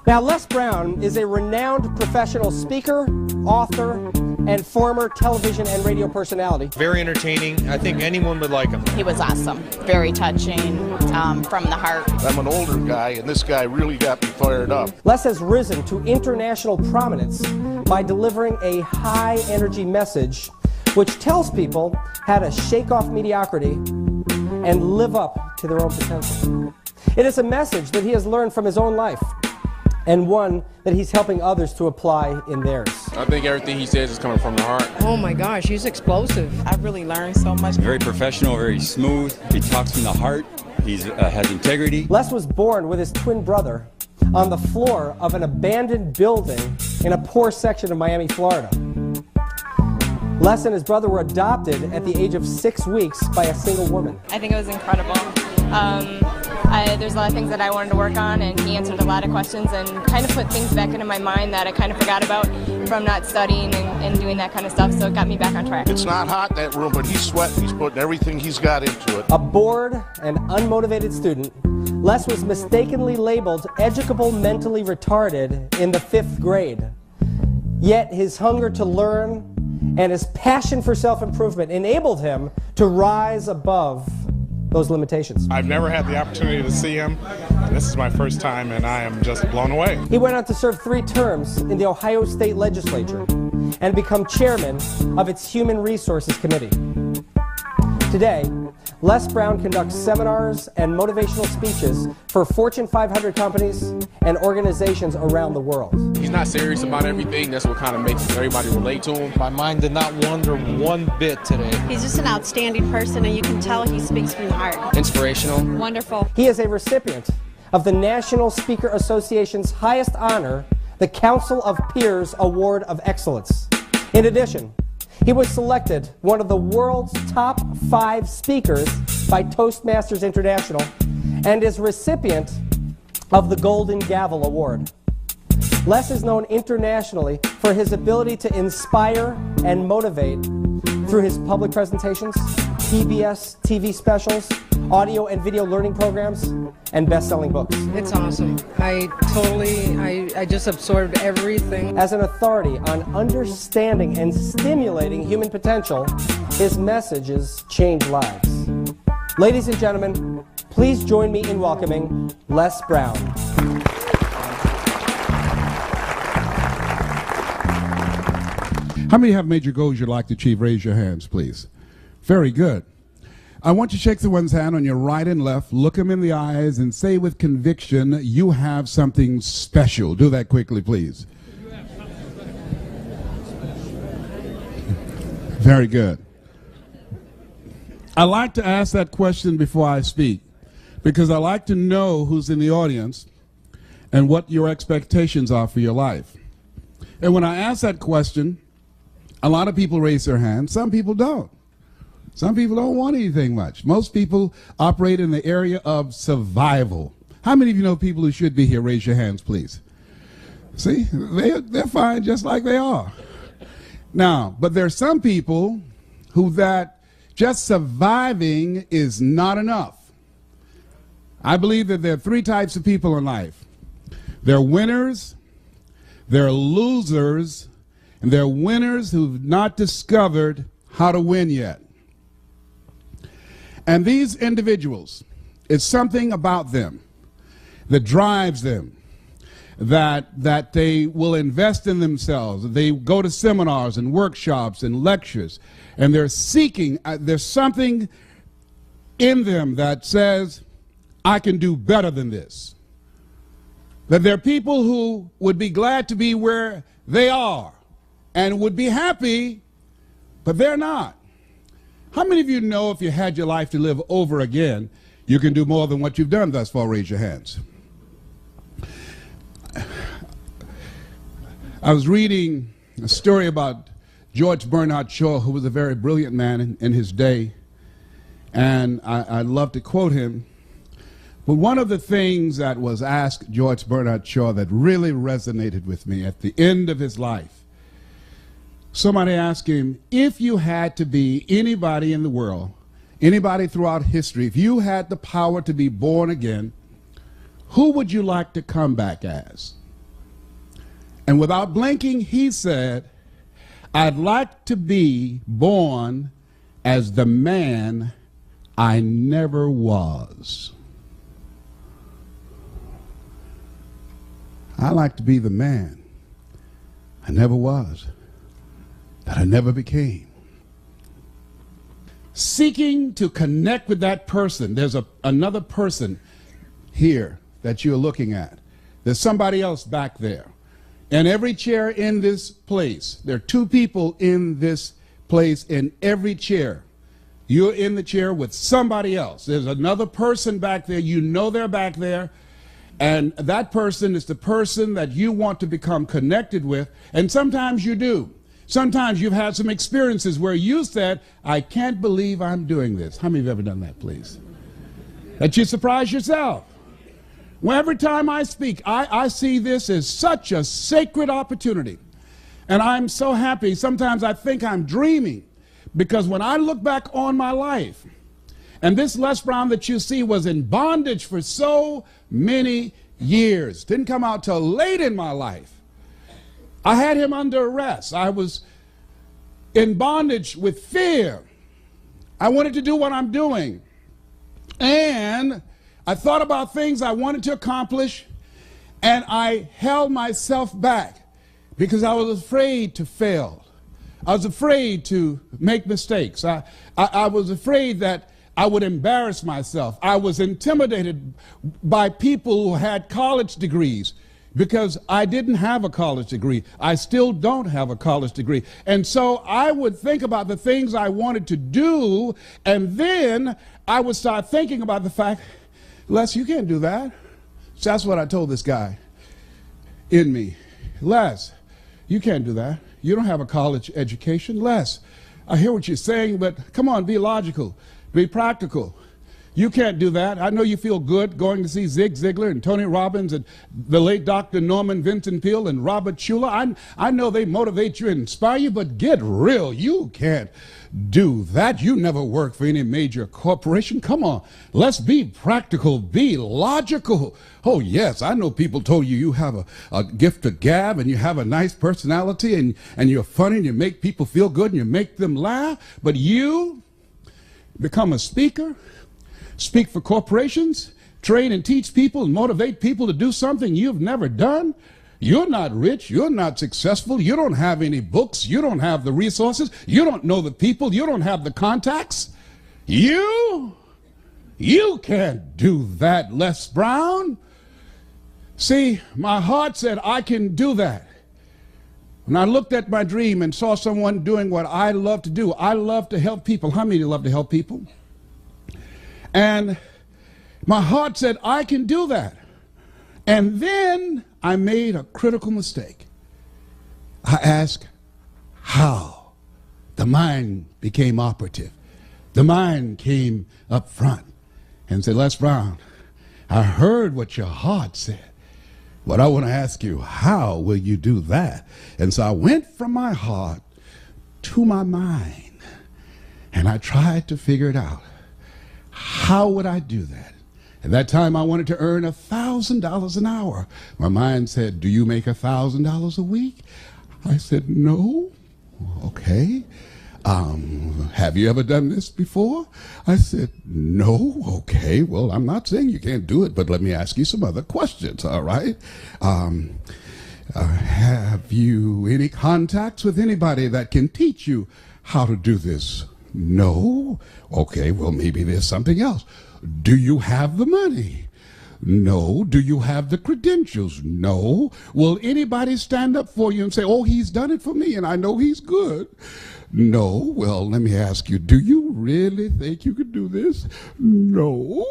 Now, Les Brown is a renowned professional speaker, author, and former television and radio personality. Very entertaining. I think anyone would like him. He was awesome. Very touching, from the heart. I'm an older guy, and this guy really got me fired up. Les has risen to international prominence by delivering a high-energy message which tells people how to shake off mediocrity and live up to their own potential. It is a message that he has learned from his own life, and one that he's helping others to apply in theirs. I think everything he says is coming from the heart. Oh my gosh, he's explosive. I've really learned so much. Very professional, very smooth. He talks from the heart. He has integrity. Les was born with his twin brother on the floor of an abandoned building in a poor section of Miami, Florida. Les and his brother were adopted at the age of 6 weeks by a single woman. I think it was incredible. There's a lot of things that I wanted to work on, and he answered a lot of questions and kind of put things back into my mind that I kind of forgot about from not studying and doing that kind of stuff, so it got me back on track. It's not hot in that room, but he's sweating. He's putting everything he's got into it. A bored and unmotivated student, Les was mistakenly labeled educable mentally retarded in the 5th grade. Yet his hunger to learn and his passion for self-improvement enabled him to rise above those limitations. I've never had the opportunity to see him, and this is my first time, and I am just blown away. He went on to serve 3 terms in the Ohio State Legislature and become chairman of its Human Resources Committee. Today, Les Brown conducts seminars and motivational speeches for Fortune 500 companies and organizations around the world. He's not serious about everything. That's what kind of makes everybody relate to him. My mind did not wander one bit today. He's just an outstanding person, and you can tell he speaks from the heart. Inspirational. Wonderful. He is a recipient of the National Speaker Association's highest honor, the Council of Peers Award of Excellence. In addition, he was selected one of the world's top 5 speakers by Toastmasters International and is recipient of the Golden Gavel Award. Les is known internationally for his ability to inspire and motivate through his public presentations, PBS TV specials, audio and video learning programs, and best-selling books. It's awesome. I just absorbed everything. As an authority on understanding and stimulating human potential, his messages change lives. Ladies and gentlemen, please join me in welcoming Les Brown. How many have major goals you'd like to achieve? Raise your hands, please. Very good. I want you to shake someone's hand on your right and left, look them in the eyes, and say with conviction, you have something special. Do that quickly, please. Very good. I like to ask that question before I speak, because I like to know who's in the audience and what your expectations are for your life. And when I ask that question, a lot of people raise their hands. Some people don't. Some people don't want anything much. Most people operate in the area of survival. How many of you know people who should be here? Raise your hands, please. See, they're fine just like they are. Now, but there's some people who that just surviving is not enough. I believe that there are 3 types of people in life. They're winners, they're losers, and they're winners who've not discovered how to win yet. And these individuals, it's something about them that drives them, that they will invest in themselves. They go to seminars and workshops and lectures, and they're seeking, there's something in them that says, I can do better than this. That there are people who would be glad to be where they are and would be happy, but they're not. How many of you know if you had your life to live over again, you can do more than what you've done thus far? Raise your hands. I was reading a story about George Bernard Shaw, who was a very brilliant man in his day, and I love to quote him. But one of the things that was asked George Bernard Shaw that really resonated with me at the end of his life, somebody asked him, if you had to be anybody in the world, anybody throughout history, if you had the power to be born again, who would you like to come back as? And without blinking, he said, I'd like to be born as the man I never was. I like to be the man I never was, that I never became. Seeking to connect with that person. There's another person here that you're looking at. There's somebody else back there. And every chair in this place, there are two people in this place in every chair. You're in the chair with somebody else. There's another person back there. You know they're back there. And that person is the person that you want to become connected with. And sometimes you do. Sometimes you've had some experiences where you said, I can't believe I'm doing this. How many have ever done that, please? That you surprise yourself. Well, every time I speak, I see this as such a sacred opportunity. And I'm so happy. Sometimes I think I'm dreaming, because when I look back on my life, and this Les Brown that you see was in bondage for so many years, didn't come out till late in my life. I had him under arrest. I was in bondage with fear. I wanted to do what I'm doing. And I thought about things I wanted to accomplish, and I held myself back because I was afraid to fail. I was afraid to make mistakes. I was afraid that I would embarrass myself. I was intimidated by people who had college degrees because I didn't have a college degree. I still don't have a college degree. And so I would think about the things I wanted to do, and then I would start thinking about the fact, Les, you can't do that. So that's what I told this guy in me. Les, you can't do that. You don't have a college education. Les, I hear what you're saying, but come on, be logical. Be practical. You can't do that. I know you feel good going to see Zig Ziglar and Tony Robbins and the late Dr. Norman Vincent Peale and Robert Schuller. I know they motivate you and inspire you, but get real. You can't do that. You never worked for any major corporation. Come on. Let's be practical. Be logical. Oh, yes, I know people told you you have a gift of gab and you have a nice personality and you're funny and you make people feel good and you make them laugh, but you become a speaker, speak for corporations, train and teach people and motivate people to do something you've never done. You're not rich. You're not successful. You don't have any books. You don't have the resources. You don't know the people. You don't have the contacts. You can't do that, Les Brown. See, my heart said I can do that. When I looked at my dream and saw someone doing what I love to do, I love to help people. How many love to help people? And my heart said, I can do that. And then I made a critical mistake. I asked how. The mind became operative. The mind came up front and said, Les Brown, I heard what your heart said. But I want to ask you, how will you do that? And so I went from my heart to my mind, and I tried to figure it out. How would I do that? At that time, I wanted to earn $1,000 an hour. My mind said, do you make $1,000 a week? I said, no. Okay. Have you ever done this before? I said, no. Okay, well, I'm not saying you can't do it, but let me ask you some other questions, all right? Have you any contacts with anybody that can teach you how to do this? No. Okay, well, maybe there's something else. Do you have the money? No. Do you have the credentials? No. Will anybody stand up for you and say, oh, he's done it for me and I know he's good? No. Well, let me ask you, do you really think you could do this? No.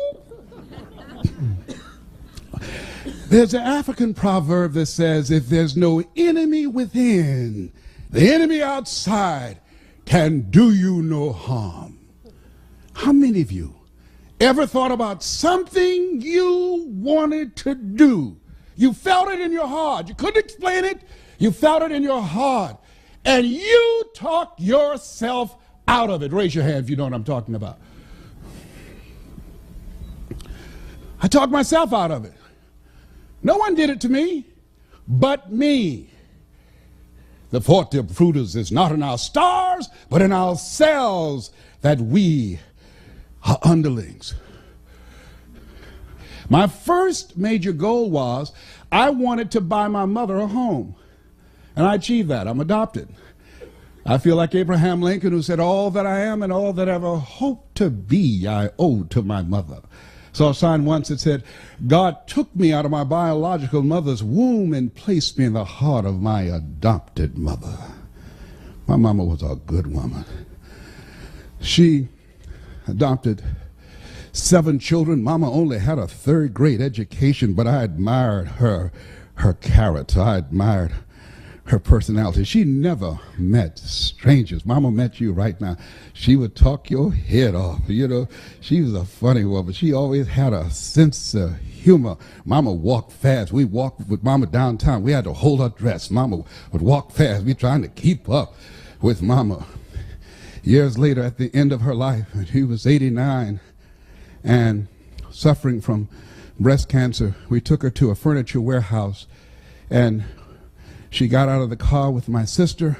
There's an African proverb that says, if there's no enemy within, the enemy outside can do you no harm. How many of you ever thought about something you wanted to do? You felt it in your heart. You couldn't explain it. You felt it in your heart. And you talked yourself out of it. Raise your hand if you know what I'm talking about. I talked myself out of it. No one did it to me but me. The forte fruiters is not in our stars, but in ourselves, that we are underlings. My first major goal was I wanted to buy my mother a home. And I achieved that. I'm adopted. I feel like Abraham Lincoln, who said, all that I am and all that I ever hope to be, I owe to my mother. Saw a sign once that said, God took me out of my biological mother's womb and placed me in the heart of my adopted mother. My mama was a good woman. She adopted 7 children. Mama only had a 3rd grade education, but I admired her character. I admired her personality. She never met strangers. Mama met you right now. She would talk your head off. You know, she was a funny woman. She always had a sense of humor. Mama walked fast. We walked with Mama downtown. We had to hold her dress. Mama would walk fast. We trying to keep up with Mama. Years later, at the end of her life, she was 89 and suffering from breast cancer. We took her to a furniture warehouse, and she got out of the car with my sister,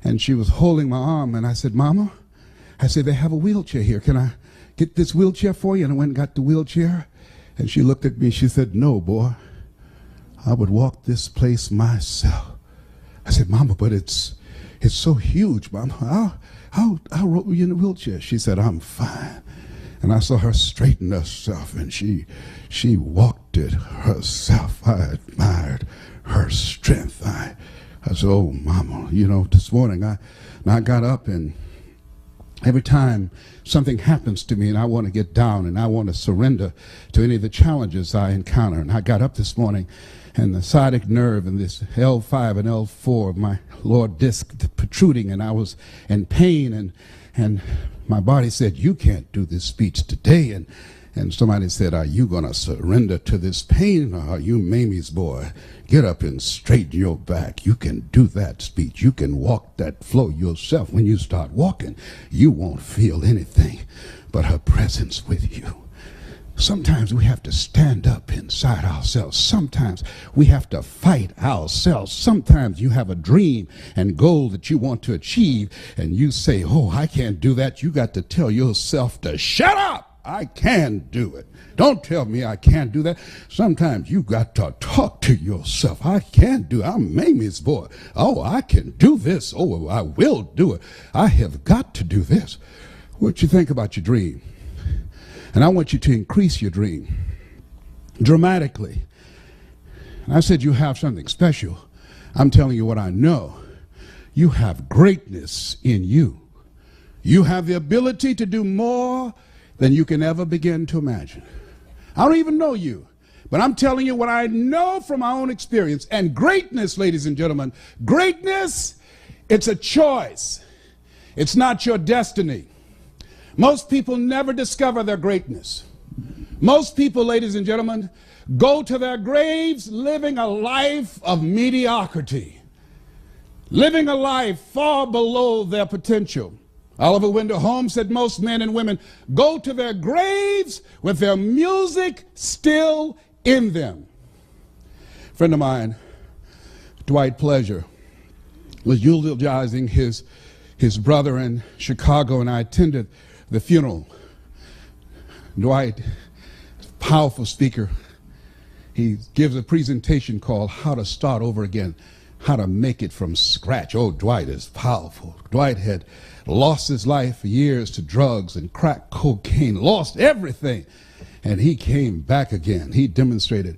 and she was holding my arm, and I said, Mama, I said, they have a wheelchair here. Can I get this wheelchair for you? And I went and got the wheelchair, and she looked at me, she said, no, boy, I would walk this place myself. I said, Mama, but it's so huge, Mama. I'll roll you in the wheelchair. She said, I'm fine. And I saw her straighten herself, and she walked it herself. I admired her strength. I said, oh, Mama, you know, this morning I got up, and every time something happens to me and I want to get down and I want to surrender to any of the challenges I encounter, and I got up this morning, and the sciatic nerve and this L5 and L4 of my lower disc protruding, and I was in pain, and my body said, you can't do this speech today. And somebody said, are you going to surrender to this pain, or are you Mamie's boy? Get up and straighten your back. You can do that speech. You can walk that flow yourself. When you start walking, you won't feel anything but her presence with you. Sometimes we have to stand up inside ourselves. Sometimes we have to fight ourselves. Sometimes you have a dream and goal that you want to achieve, and you say, oh, I can't do that. You got to tell yourself to shut up. I can do it. Don't tell me I can't do that. Sometimes you got to talk to yourself. I can do it. I'm Mamie's boy. Oh, I can do this. Oh, I will do it. I have got to do this. What you think about your dream? And I want you to increase your dream dramatically. And I said you have something special. I'm telling you what I know. You have greatness in you. You have the ability to do more than you can ever begin to imagine. I don't even know you, but I'm telling you what I know from my own experience. And greatness, ladies and gentlemen, greatness, it's a choice. It's not your destiny. Most people never discover their greatness. Most people, ladies and gentlemen, go to their graves living a life of mediocrity, living a life far below their potential. Oliver Wendell Holmes said most men and women go to their graves with their music still in them. A friend of mine, Dwight Pleasure, was eulogizing his brother in Chicago, and I attended the funeral. Dwight, powerful speaker, he gives a presentation called How to Start Over Again, how to make it from scratch. Oh, Dwight is powerful. Dwight had lost his life for years to drugs and crack cocaine, lost everything, and he came back again. He demonstrated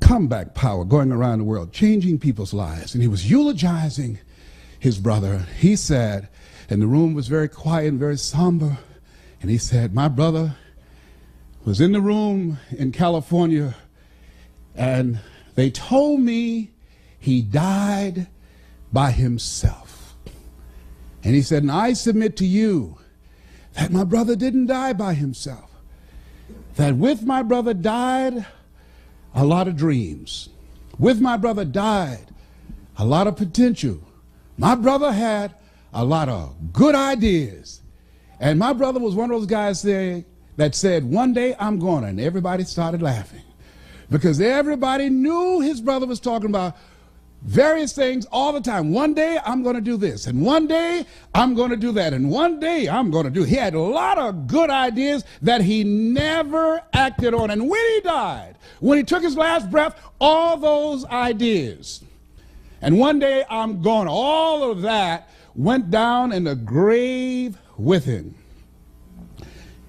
comeback power going around the world, changing people's lives, and he was eulogizing his brother. He said, and the room was very quiet and very somber, and he said, my brother was in the room in California, and they told me he died by himself. And he said, and I submit to you that my brother didn't die by himself. That with my brother died a lot of dreams. With my brother died a lot of potential. My brother had a lot of good ideas. And my brother was one of those guys that said, one day I'm going to, and everybody started laughing. Because everybody knew his brother was talking about various things all the time. One day I'm going to do this, and one day I'm going to do that, and one day I'm going to do. He had a lot of good ideas that he never acted on. And when he died, when he took his last breath, all those ideas, and one day I'm gone, all of that went down in the grave with him.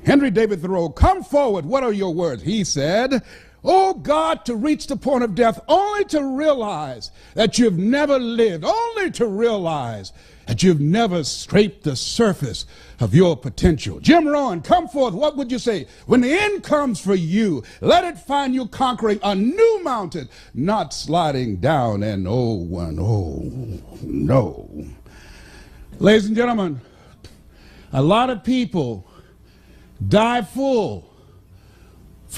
Henry David Thoreau, come forward, what are your words? He said, oh God, to reach the point of death, only to realize that you've never lived, only to realize that you've never scraped the surface of your potential. Jim Rohn, come forth, what would you say? When the end comes for you, let it find you conquering a new mountain, not sliding down an old one. Oh, no. Ladies and gentlemen, a lot of people die full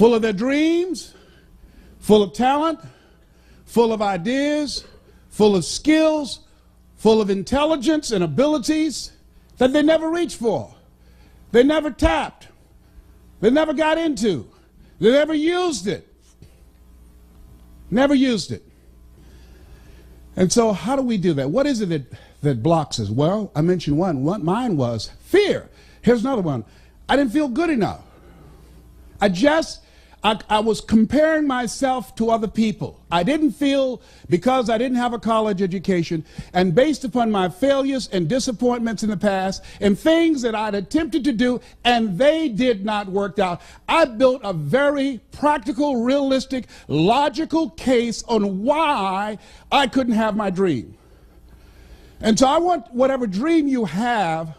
of their dreams, full of talent, full of ideas, full of skills, full of intelligence and abilities that they never reached for. They never tapped. They never got into. They never used it. Never used it. And so how do we do that? What is it that blocks us? Well, I mentioned one. Mine was fear. Here's another one. I didn't feel good enough. I was comparing myself to other people. I didn't feel, because I didn't have a college education, and based upon my failures and disappointments in the past and things that I'd attempted to do and they did not work out, I built a very practical, realistic, logical case on why I couldn't have my dream. And so I want whatever dream you have,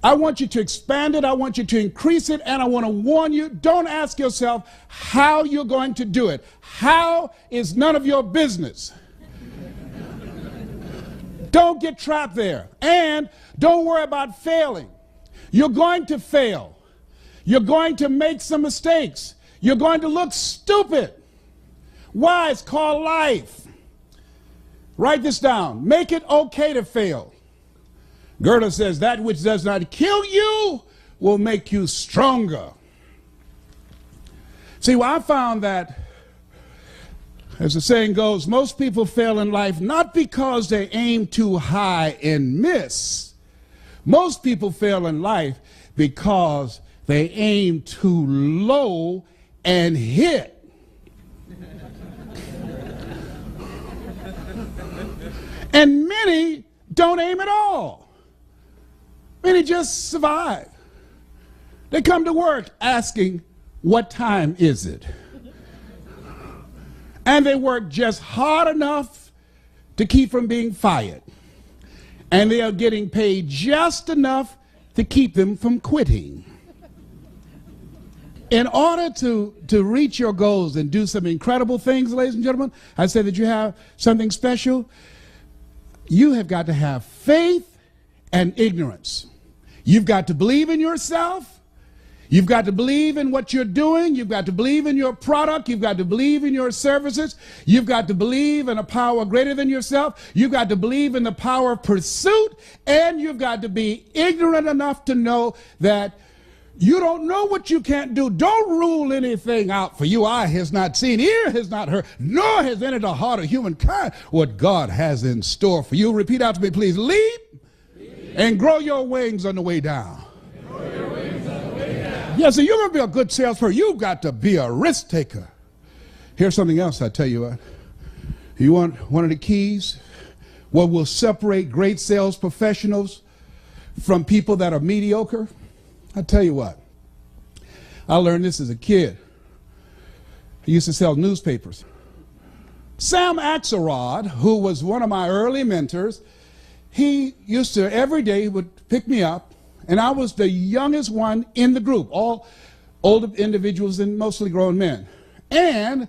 I want you to expand it, I want you to increase it, and I want to warn you, don't ask yourself how you're going to do it. How is none of your business. Don't get trapped there. And don't worry about failing. You're going to fail. You're going to make some mistakes. You're going to look stupid. Why? It's called life. Write this down. Make it okay to fail. Goethe says, that which does not kill you will make you stronger. See, well, I found that, as the saying goes, most people fail in life not because they aim too high and miss. Most people fail in life because they aim too low and hit. And many don't aim at all. Many just survive. They come to work asking, what time is it? And they work just hard enough to keep from being fired. And they are getting paid just enough to keep them from quitting. In order to reach your goals and do some incredible things, ladies and gentlemen, I say that you have something special. You have got to have faith and ignorance. You've got to believe in yourself. You've got to believe in what you're doing. You've got to believe in your product. You've got to believe in your services. You've got to believe in a power greater than yourself. You've got to believe in the power of pursuit. And you've got to be ignorant enough to know that you don't know what you can't do. Don't rule anything out for you. Eye has not seen, ear has not heard, nor has entered the heart of humankind what God has in store for you. Repeat out to me, please. Leap and grow your wings on the way down. Yes, so you're going to be a good salesperson. You've got to be a risk taker. Here's something else I tell you what. You want one of the keys? What will separate great sales professionals from people that are mediocre? I tell you what. I learned this as a kid. I used to sell newspapers. Sam Axelrod, who was one of my early mentors, he used to, every day, he would pick me up, and I was the youngest one in the group, all older individuals and mostly grown men. And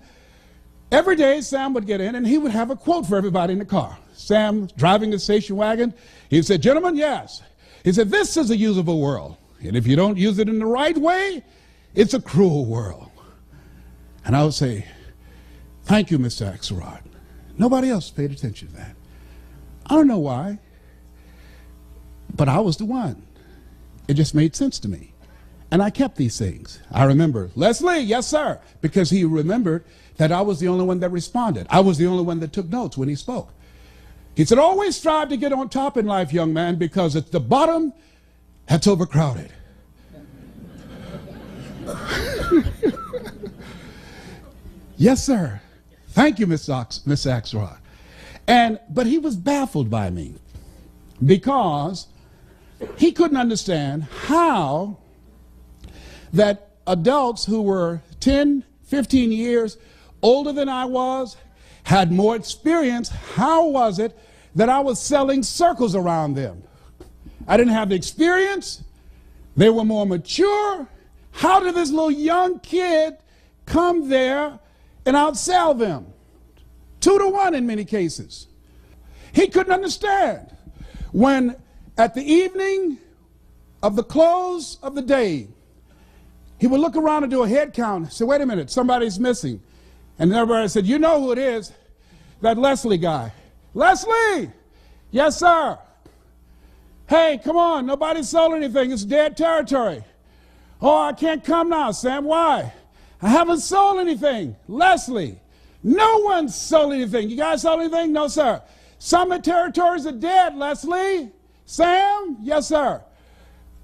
every day Sam would get in and he would have a quote for everybody in the car. Sam driving the station wagon, he said, gentlemen, yes. He said, this is a usable world. And if you don't use it in the right way, it's a cruel world. And I would say, thank you, Mr. Axelrod. Nobody else paid attention to that. I don't know why, but I was the one. It just made sense to me. And I kept these things. I remember, Leslie, yes, sir, because he remembered that I was the only one that responded. I was the only one that took notes when he spoke. He said, always strive to get on top in life, young man, because at the bottom, that's overcrowded. Yes, sir. Thank you, Miss Axelrod. But he was baffled by me because he couldn't understand how that adults who were 10, 15 years older than I was, had more experience, how was it that I was selling circles around them? I didn't have the experience. They were more mature. How did this little young kid come there and outsell them? 2 to 1 in many cases. He couldn't understand when at the evening of the close of the day, he would look around and do a head count and say, wait a minute, somebody's missing. And everybody said, you know who it is, that Leslie guy. Leslie! Yes, sir. Hey, come on, nobody sold anything. It's dead territory. Oh, I can't come now, Sam. Why? I haven't sold anything. Leslie, no one sold anything. You guys sold anything? No, sir. Some of the territories are dead, Leslie. Sam? Yes, sir.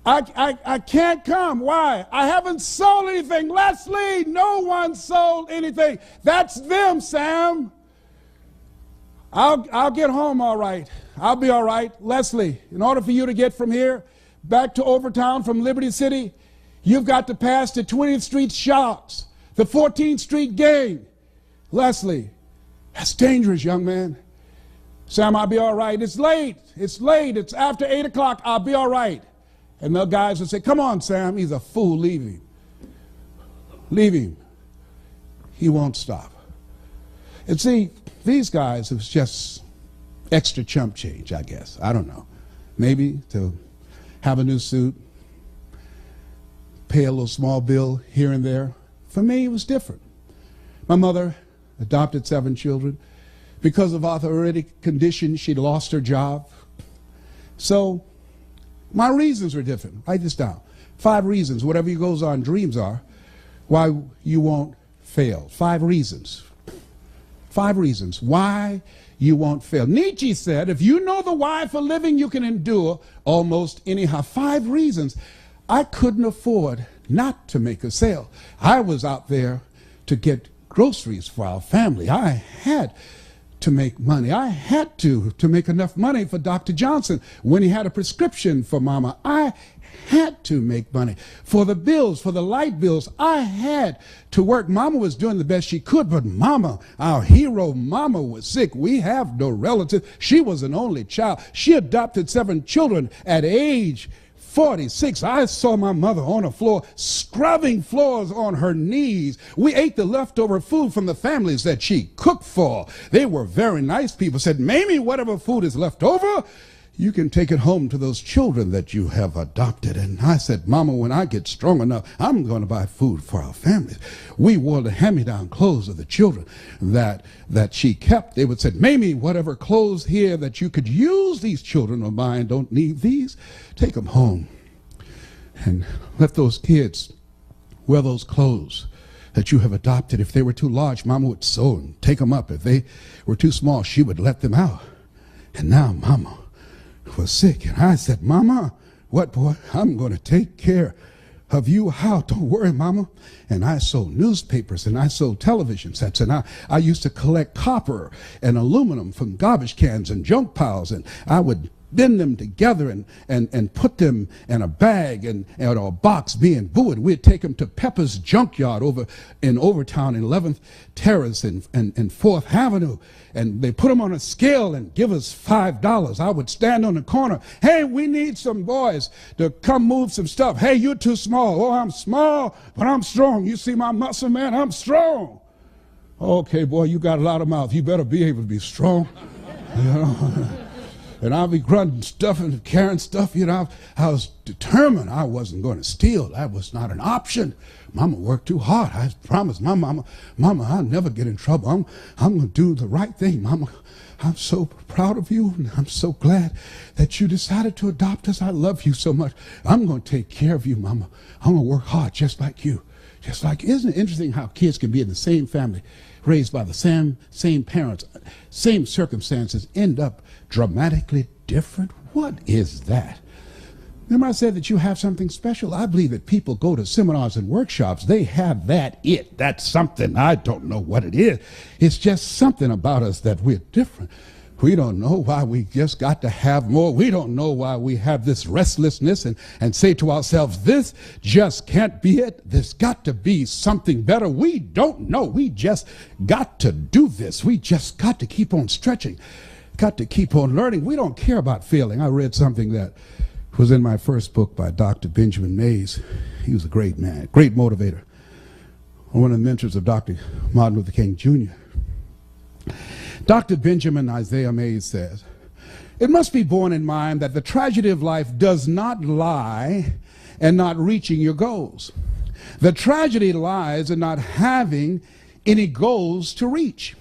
I can't come. Why? I haven't sold anything. Leslie, no one sold anything. That's them, Sam. I'll get home all right. I'll be all right. Leslie, in order for you to get from here back to Overtown from Liberty City, you've got to pass the 20th Street Sharks, the 14th Street Gang. Leslie, that's dangerous, young man. Sam, I'll be all right. It's late. It's late. It's after 8 o'clock. I'll be all right. And the guys would say, come on, Sam. He's a fool. Leave him. Leave him. He won't stop. And see, these guys, it was just extra chump change, I guess. I don't know. Maybe to have a new suit, pay a little small bill here and there. For me, it was different. My mother adopted 7 children. Because of arthritic conditions, she'd lost her job. So my reasons were different. Write this down. 5 reasons, whatever you goes on dreams are, why you won't fail. 5 reasons. 5 reasons why you won't fail. Nietzsche said, if you know the why for living, you can endure almost anyhow. 5 reasons. I couldn't afford not to make a sale. I was out there to get groceries for our family. I had to make money. I had to make enough money for Dr. Johnson when he had a prescription for Mama. I had to make money for the bills, for the light bills. I had to work. Mama was doing the best she could, but Mama, our hero, Mama was sick. We have no relative. She was an only child. She adopted 7 children at age 46. I saw my mother on the floor, scrubbing floors on her knees. We ate the leftover food from the families that she cooked for. They were very nice people. Said, Mamie, whatever food is left over, you can take it home to those children that you have adopted. And I said, Mama, when I get strong enough, I'm going to buy food for our families. We wore the hand-me-down clothes of the children that she kept. They would say, Mamie, whatever clothes here that you could use, these children of mine don't need these. Take them home and let those kids wear those clothes that you have adopted. If they were too large, Mama would sew and take them up. If they were too small, she would let them out. And now Mama was sick, and I said, Mama, what, boy? I'm going to take care of you. How? Don't worry, Mama. And I sold newspapers, and I sold television sets, and I used to collect copper and aluminum from garbage cans and junk piles, and I would bend them together and put them in a bag and a box, me and Boo, and we'd take them to Pepper's Junkyard over in Overtown, 11th Terrace and 4th Avenue, and they put them on a scale and give us $5. I would stand on the corner. Hey, we need some boys to come move some stuff. Hey, you're too small. Oh, I'm small, but I'm strong. You see my muscle, man? I'm strong. Okay, boy, you got a lot of mouth. You better be able to be strong. You know? And I'll be grunting stuff and carrying stuff. You know, I was determined I wasn't going to steal. That was not an option. Mama worked too hard. I promised my mama, I'll never get in trouble. I'm going to do the right thing. Mama, I'm so proud of you, and I'm so glad that you decided to adopt us. I love you so much. I'm going to take care of you, Mama. I'm going to work hard just like you. Just like, isn't it interesting how kids can be in the same family, raised by the same parents, same circumstances, end up dramatically different? What is that? Remember I said that you have something special? I believe that people go to seminars and workshops. They have that's something. I don't know what it is. It's just something about us that we're different. We don't know why we just got to have more. We don't know why we have this restlessness and say to ourselves, this just can't be it. There's got to be something better. We don't know. We just got to do this. We just got to keep on stretching, got to keep on learning. We don't care about failing. I read something that was in my first book by Dr. Benjamin Mays. He was a great man, great motivator, one of the mentors of Dr. Martin Luther King Jr. Dr. Benjamin Isaiah Mays says, it must be borne in mind that the tragedy of life does not lie in not reaching your goals. The tragedy lies in not having any goals to reach.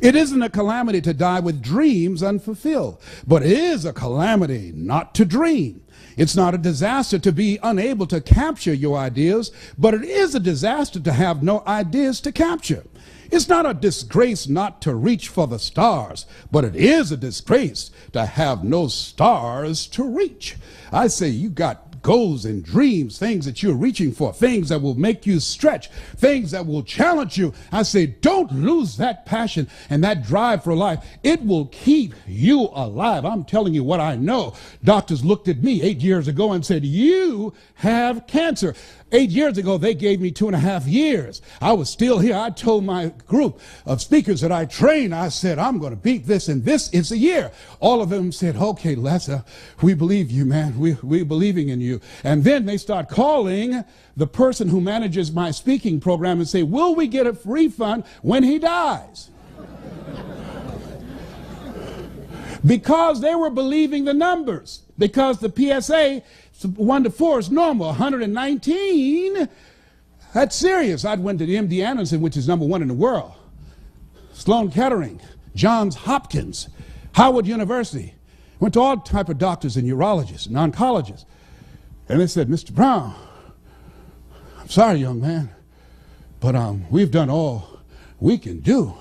It isn't a calamity to die with dreams unfulfilled, but it is a calamity not to dream. It's not a disaster to be unable to capture your ideas, but it is a disaster to have no ideas to capture. It's not a disgrace not to reach for the stars, but it is a disgrace to have no stars to reach. I say you got goals and dreams, things that you're reaching for, things that will make you stretch, things that will challenge you. I say don't lose that passion and that drive for life. It will keep you alive. I'm telling you what I know. Doctors looked at me 8 years ago and said, you have cancer. 8 years ago, they gave me 2.5 years. I was still here. I told my group of speakers that I trained, I said, I'm going to beat this, and this is a year. All of them said, okay, Lester, we believe you, man. We're believing in you. And then they start calling the person who manages my speaking program and say, will we get a refund when he dies? Because they were believing the numbers. Because the PSA 1 to 4 is normal. 119, that's serious. I went to the MD Anderson, which is #1 in the world. Sloan Kettering, Johns Hopkins, Howard University. Went to all type of doctors and urologists and oncologists. And they said, Mr. Brown, I'm sorry, young man, but we've done all we can do.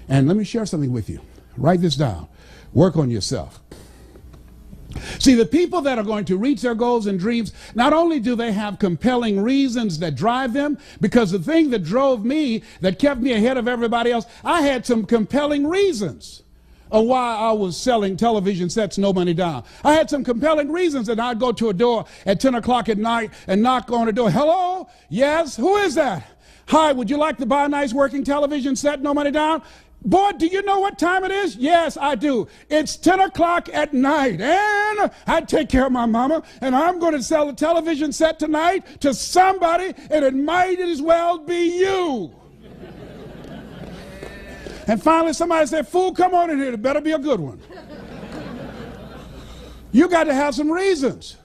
And let me share something with you. Write this down. Work on yourself. See, the people that are going to reach their goals and dreams, not only do they have compelling reasons that drive them, because the thing that drove me, that kept me ahead of everybody else, I had some compelling reasons of why I was selling television sets, no money down. I had some compelling reasons that I'd go to a door at 10 o'clock at night and knock on the door. Hello? Yes? Who is that? Hi, would you like to buy a nice working television set, no money down? Boy, do you know what time it is? Yes, I do. It's 10 o'clock at night, and I take care of my mama, and I'm going to sell a television set tonight to somebody, and it might as well be you. And finally, somebody said, fool, come on in here. It better be a good one. You got to have some reasons.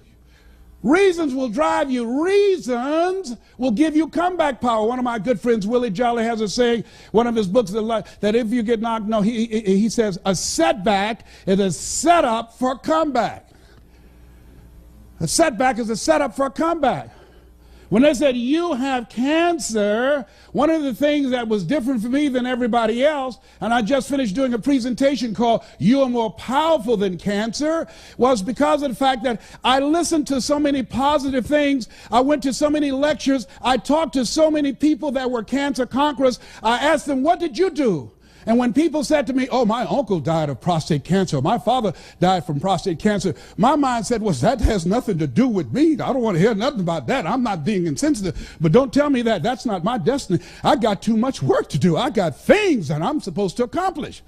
Reasons will drive you. Reasons will give you comeback power. One of my good friends, Willie Jolly, has a saying, one of his books, that if you get knocked, no, he says, a setback is a setup for a comeback. A setback is a setup for a comeback. When they said, you have cancer, one of the things that was different for me than everybody else, and I just finished doing a presentation called You Are More Powerful Than Cancer, was because of the fact that I listened to so many positive things. I went to so many lectures. I talked to so many people that were cancer conquerors. I asked them, what did you do? And when people said to me, oh, my uncle died of prostate cancer, my father died from prostate cancer, my mind said, well, that has nothing to do with me. I don't want to hear nothing about that. I'm not being insensitive, but don't tell me that. That's not my destiny. I got too much work to do. I got things that I'm supposed to accomplish.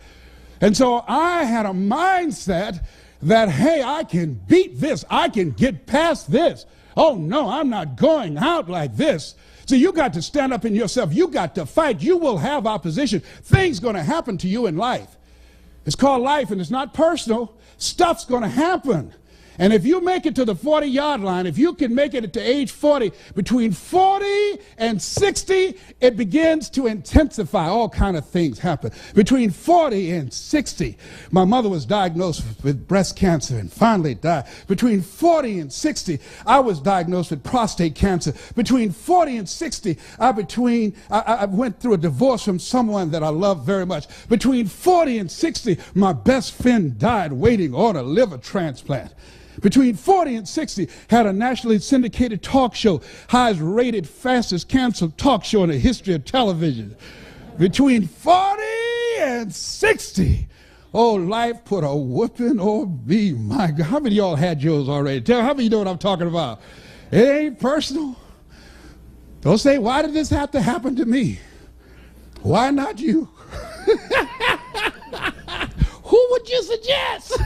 And so I had a mindset that, hey, I can beat this. I can get past this. Oh, no, I'm not going out like this. So you got to stand up in yourself. You got to fight. You will have opposition. Things going to happen to you in life. It's called life, and it's not personal. Stuff's going to happen. And if you make it to the 40-yard line, if you can make it to age 40, between 40 and 60, it begins to intensify. All kind of things happen. Between 40 and 60, my mother was diagnosed with breast cancer and finally died. Between 40 and 60, I was diagnosed with prostate cancer. Between 40 and 60, I went through a divorce from someone that I loved very much. Between 40 and 60, my best friend died waiting on a liver transplant. Between 40 and 60, had a nationally syndicated talk show, highest rated, fastest canceled talk show in the history of television. Between 40 and 60, oh, life put a whooping on me. My God, how many of y'all had yours already? Tell how many of you know what I'm talking about? It ain't personal. Don't say, why did this have to happen to me? Why not you? Who would you suggest?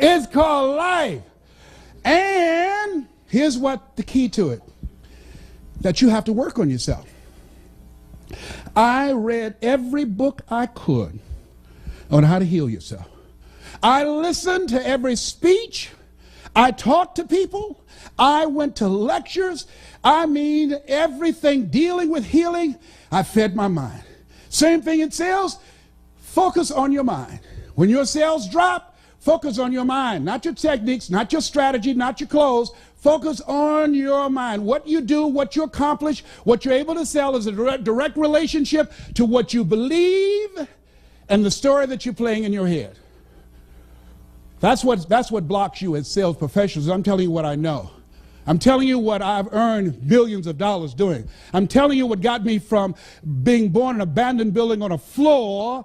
It's called life. And here's what the key to it, that you have to work on yourself. I read every book I could on how to heal yourself. I listened to every speech. I talked to people. I went to lectures. I mean, everything dealing with healing, I fed my mind. Same thing in sales. Focus on your mind. When your sales drop, focus on your mind, not your techniques, not your strategy, not your clothes. Focus on your mind. What you do, what you accomplish, what you're able to sell is a direct relationship to what you believe and the story that you're playing in your head. That's what blocks you as sales professionals. I'm telling you what I know. I'm telling you what I've earned millions of dollars doing. I'm telling you what got me from being born in an abandoned building on a floor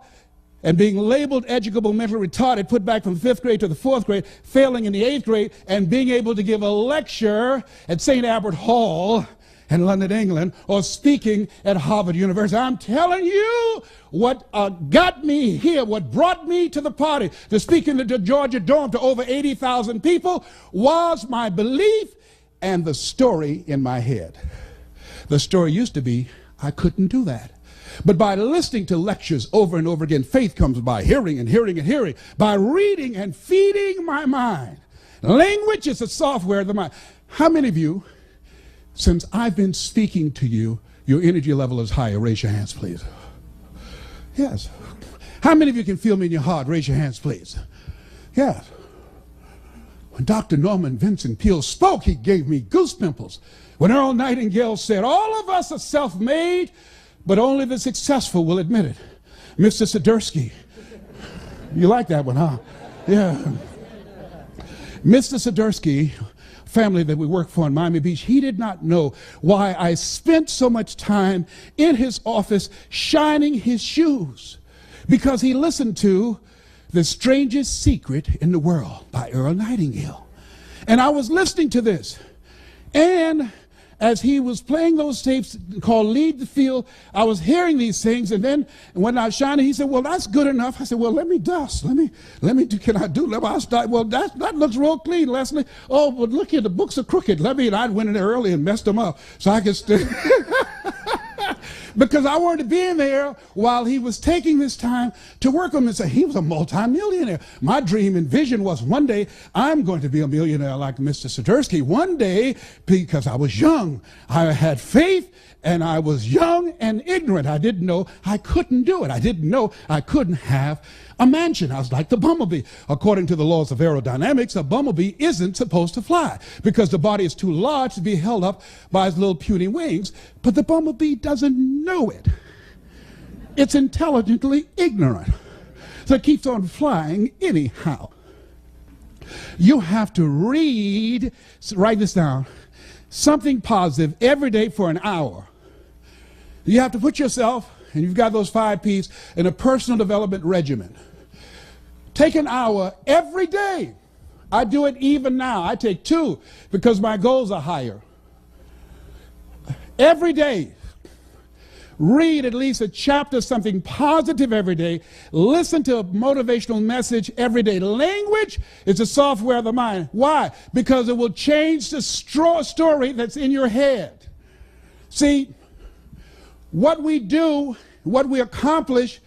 and being labeled educable mentally retarded, put back from 5th grade to the 4th grade, failing in the 8th grade, and being able to give a lecture at St. Albert Hall in London, England, or speaking at Harvard University. I'm telling you what got me here, what brought me to the party, to speak in the Georgia Dome to over 80,000 people, was my belief and the story in my head. The story used to be, I couldn't do that. But by listening to lectures over and over again, faith comes by hearing and hearing and hearing, by reading and feeding my mind. Language is the software of the mind. How many of you, since I've been speaking to you, your energy level is higher? Raise your hands, please. Yes. How many of you can feel me in your heart? Raise your hands, please. Yes. When Dr. Norman Vincent Peale spoke, he gave me goose pimples. When Earl Nightingale said, all of us are self-made, but only the successful will admit it. Mr. Sidursky. You like that one, huh? Yeah. Mr. Sidursky, family that we work for in Miami Beach, he did not know why I spent so much time in his office shining his shoes, because he listened to The Strangest Secret in the World by Earl Nightingale. And I was listening to this, and as he was playing those tapes called Lead the Field, I was hearing these things, and then when I was shining, he said, well, that's good enough. I said, well, let me dust. Let me do, can I do? I'll start. Well, that looks real clean, Leslie. Oh, but look here, the books are crooked. I went in there early and messed them up so I could stay. Because I wanted to be in there while he was taking this time to work on this. He was a multimillionaire. My dream and vision was one day I'm going to be a millionaire like Mr. Sidursky. One day, because I was young, I had faith, and I was young and ignorant. I didn't know I couldn't do it. I didn't know I couldn't have a mansion. I was like the bumblebee. According to the laws of aerodynamics, a bumblebee isn't supposed to fly because the body is too large to be held up by its little puny wings. But the bumblebee doesn't know it. It's intelligently ignorant. So it keeps on flying anyhow. You have to read, write this down, something positive every day for an hour. You have to put yourself, and you've got those 5 P's, in a personal development regimen. Take an hour every day. I do it even now. I take 2 because my goals are higher. Every day. Read at least a chapter, something positive every day. Listen to a motivational message every day. Language is the software of the mind. Why? Because it will change the story that's in your head. See, what we do, what we accomplish,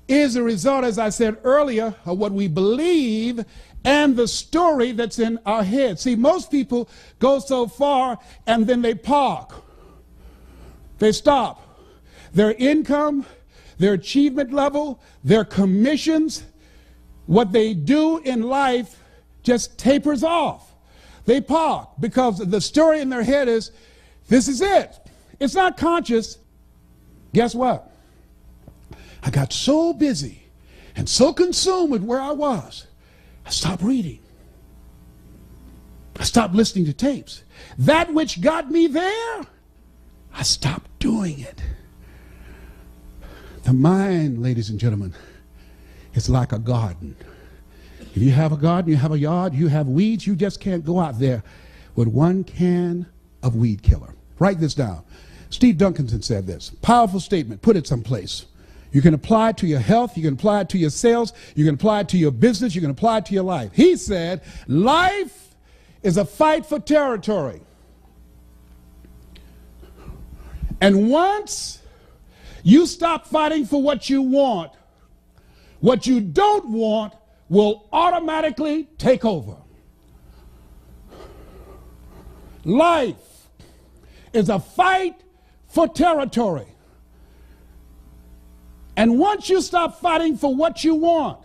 is a result, as I said earlier, of what we believe and the story that's in our head. See, most people go so far and then they park. They stop. Their income, their achievement level, their commissions, what they do in life just tapers off. They park because the story in their head is, this is it. It's not conscious. Guess what? I got so busy and so consumed with where I was, I stopped reading. I stopped listening to tapes. That which got me there, I stopped doing it. The mind, ladies and gentlemen, is like a garden. If you have a garden, you have a yard, you have weeds, you just can't go out there with one can of weed killer. Write this down. Steve Duncanson said this. Powerful statement. Put it someplace. You can apply it to your health. You can apply it to your sales. You can apply it to your business. You can apply it to your life. He said, life is a fight for territory. And once you stop fighting for what you want, what you don't want will automatically take over. Life is a fight for territory. And once you stop fighting for what you want,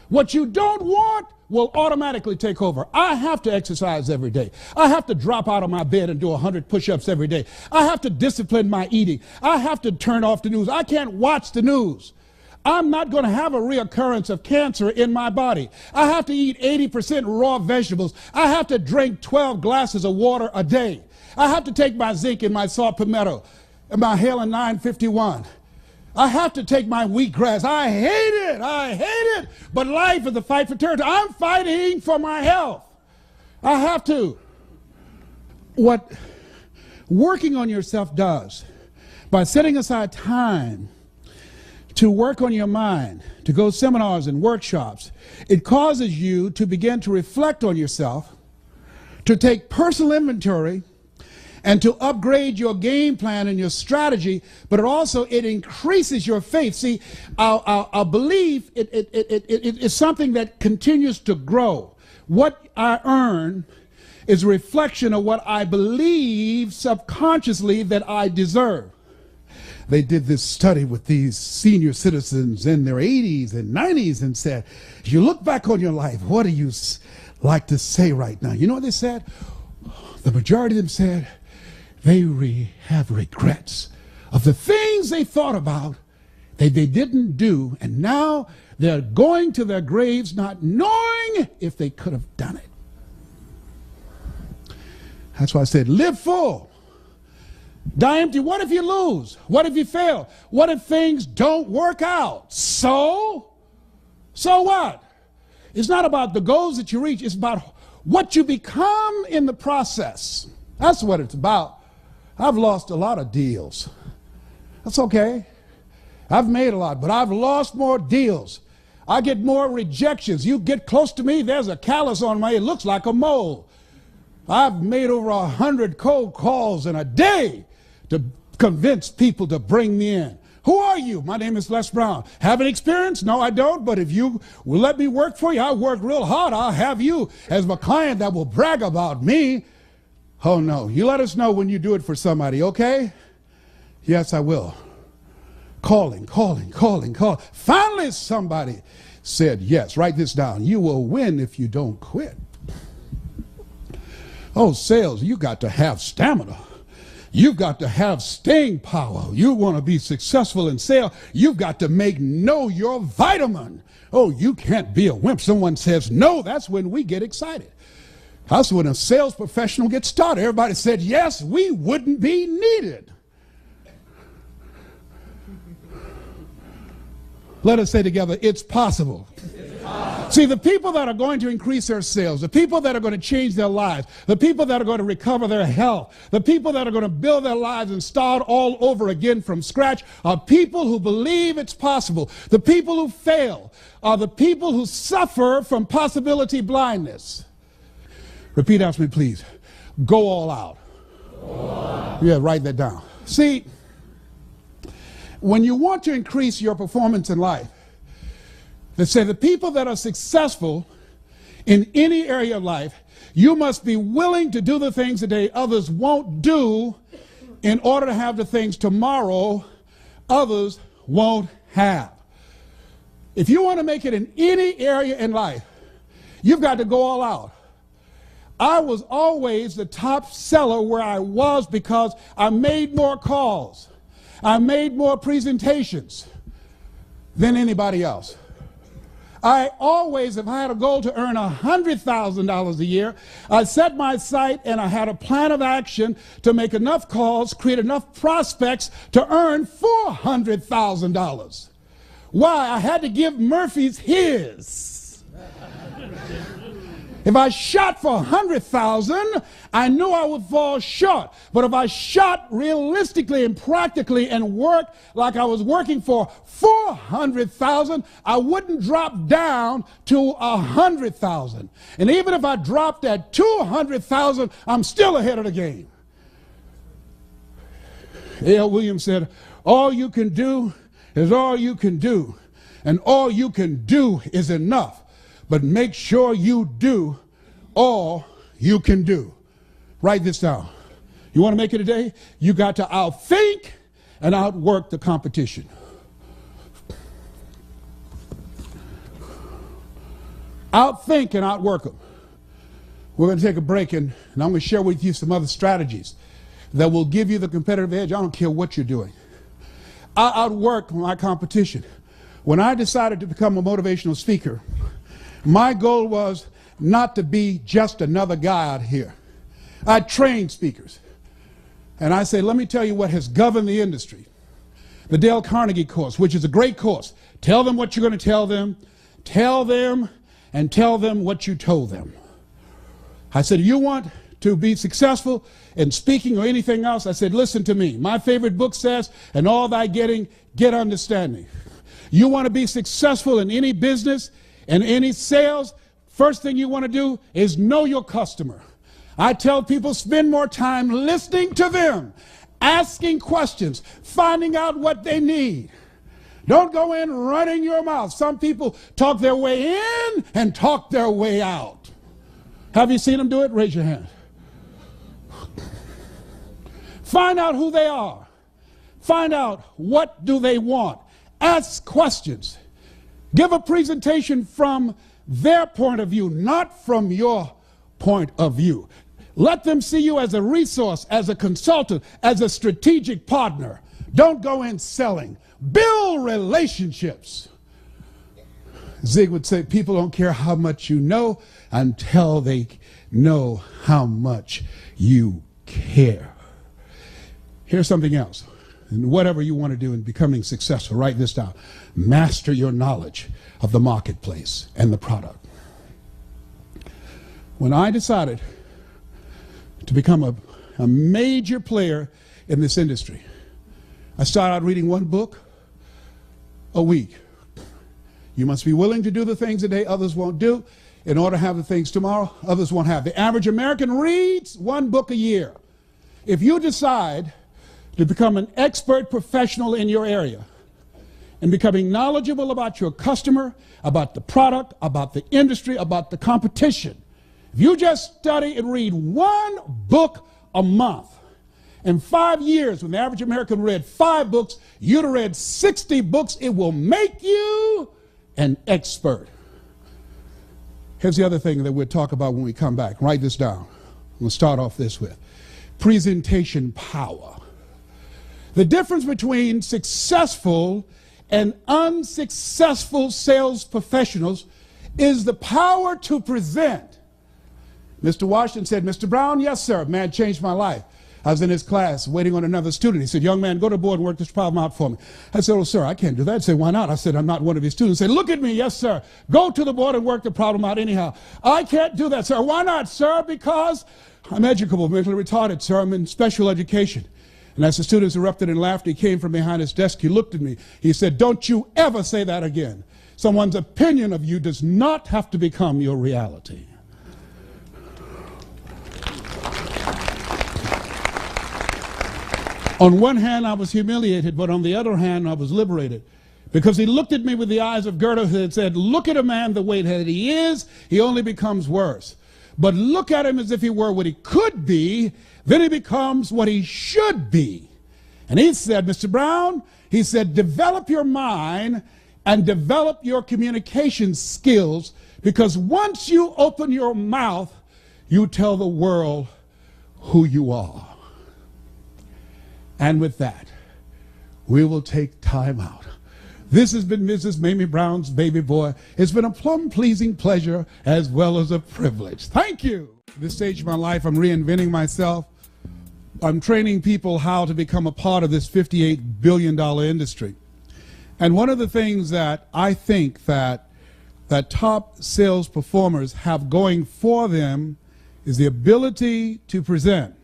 what you don't want will automatically take over. I have to exercise every day. I have to drop out of my bed and do 100 push-ups every day. I have to discipline my eating. I have to turn off the news. I can't watch the news. I'm not going to have a reoccurrence of cancer in my body. I have to eat 80% raw vegetables. I have to drink 12 glasses of water a day. I have to take my zinc and my saw palmetto and my Halen 951. I have to take my wheatgrass. I hate it. I hate it. But life is a fight for territory. I'm fighting for my health. I have to. What working on yourself does, by setting aside time to work on your mind, to go seminars and workshops, it causes you to begin to reflect on yourself, to take personal inventory, and to upgrade your game plan and your strategy, but it increases your faith. See, our belief is something that continues to grow. What I earn is a reflection of what I believe subconsciously that I deserve. They did this study with these senior citizens in their 80s and 90s and said, if you look back on your life, what do you like to say right now? You know what they said? The majority of them said they have regrets of the things they thought about that they didn't do, and now they're going to their graves not knowing if they could have done it. That's why I said, live full. Die empty. What if you lose? What if you fail? What if things don't work out? So what? It's not about the goals that you reach. It's about what you become in the process. That's what it's about. I've lost a lot of deals. That's okay. I've made a lot, but I've lost more deals. I get more rejections. You get close to me, there's a callus on my, it looks like a mole. I've made over 100 cold calls in a day to convince people to bring me in. Who are you? My name is Les Brown. Have an experience? No, I don't, but if you will let me work for you, I work real hard. I'll have you as my client that will brag about me. Oh no, you let us know when you do it for somebody, okay? Yes, I will. Calling. Finally somebody said yes. Write this down. You will win if you don't quit. Oh, sales, you got to have stamina. You've got to have staying power. You want to be successful in sales, you've got to know your vitamin. Oh, you can't be a wimp. Someone says no, that's when we get excited. That's when a sales professional gets started. Everybody said yes, we wouldn't be needed. Let us say together, it's possible. See, the people that are going to increase their sales, the people that are going to change their lives, the people that are going to recover their health, the people that are going to build their lives and start all over again from scratch are people who believe it's possible. The people who fail are the people who suffer from possibility blindness. Repeat after me, please. Go all out. Go all out. Yeah, write that down. See, when you want to increase your performance in life, that say the people that are successful in any area of life, you must be willing to do the things today others won't do in order to have the things tomorrow others won't have. If you want to make it in any area in life, you've got to go all out. I was always the top seller where I was because I made more calls. I made more presentations than anybody else. I always, if I had a goal to earn $100,000 a year, I set my sight and I had a plan of action to make enough calls, create enough prospects to earn $400,000. Why? I had to give Murphy's his. If I shot for 100,000, I knew I would fall short. But if I shot realistically and practically and worked like I was working for 400,000, I wouldn't drop down to 100,000. And even if I dropped at 200,000, I'm still ahead of the game. A.L. Williams said, all you can do is all you can do. And all you can do is enough. But make sure you do all you can do. Write this down. You want to make it today? You got to outthink and outwork the competition. Outthink and outwork them. We're going to take a break and I'm going to share with you some other strategies that will give you the competitive edge. I don't care what you're doing. I outwork my competition. When I decided to become a motivational speaker, my goal was not to be just another guy out here. I trained speakers. And I say, let me tell you what has governed the industry. The Dale Carnegie course, which is a great course. Tell them what you're going to tell them, and tell them what you told them. I said, you want to be successful in speaking or anything else? I said, listen to me. My favorite book says, and all thy getting, get understanding. You want to be successful in any business and any sales, first thing you want to do is know your customer. I tell people spend more time listening to them, asking questions, finding out what they need. Don't go in running your mouth. Some people talk their way in and talk their way out. Have you seen them do it? Raise your hand. Find out who they are. Find out what do they want. Ask questions. Give a presentation from their point of view, not from your point of view. Let them see you as a resource, as a consultant, as a strategic partner. Don't go in selling. Build relationships. Zig would say, people don't care how much you know until they know how much you care. Here's something else. And whatever you want to do in becoming successful, write this down. Master your knowledge of the marketplace and the product. When I decided to become a major player in this industry, I started out reading one book a week. You must be willing to do the things today others won't do in order to have the things tomorrow others won't have. The average American reads one book a year. If you decide to become an expert professional in your area and becoming knowledgeable about your customer, about the product, about the industry, about the competition, if you just study and read one book a month, in 5 years, when the average American read 5 books, you'd have read 60 books. It will make you an expert. Here's the other thing that we'll talk about when we come back. Write this down. We'll start off this with presentation power. The difference between successful and unsuccessful sales professionals is the power to present. Mr. Washington said, Mr. Brown, yes, sir. Man changed my life. I was in his class waiting on another student. He said, young man, go to the board and work this problem out for me. I said, oh, sir, I can't do that. He said, why not? I said, I'm not one of his students. He said, look at me. Yes, sir. Go to the board and work the problem out anyhow. I can't do that, sir. Why not, sir? Because I'm educable, mentally retarded, sir. I'm in special education. And as the students erupted in laughter, he came from behind his desk. He looked at me. He said, don't you ever say that again. Someone's opinion of you does not have to become your reality. On one hand, I was humiliated, but on the other hand, I was liberated Because he looked at me with the eyes of Goethe and said, look at a man the way that he is, he only becomes worse. But look at him as if he were what he could be, then he becomes what he should be. And he said, Mr. Brown, he said, develop your mind and develop your communication skills, because once you open your mouth, you tell the world who you are. And with that, we will take time out. This has been Mrs. Mamie Brown's baby boy. It's been a plum-pleasing pleasure as well as a privilege. Thank you. At this stage of my life, I'm reinventing myself. I'm training people how to become a part of this $58 billion industry. And one of the things that I think that top sales performers have going for them is the ability to present.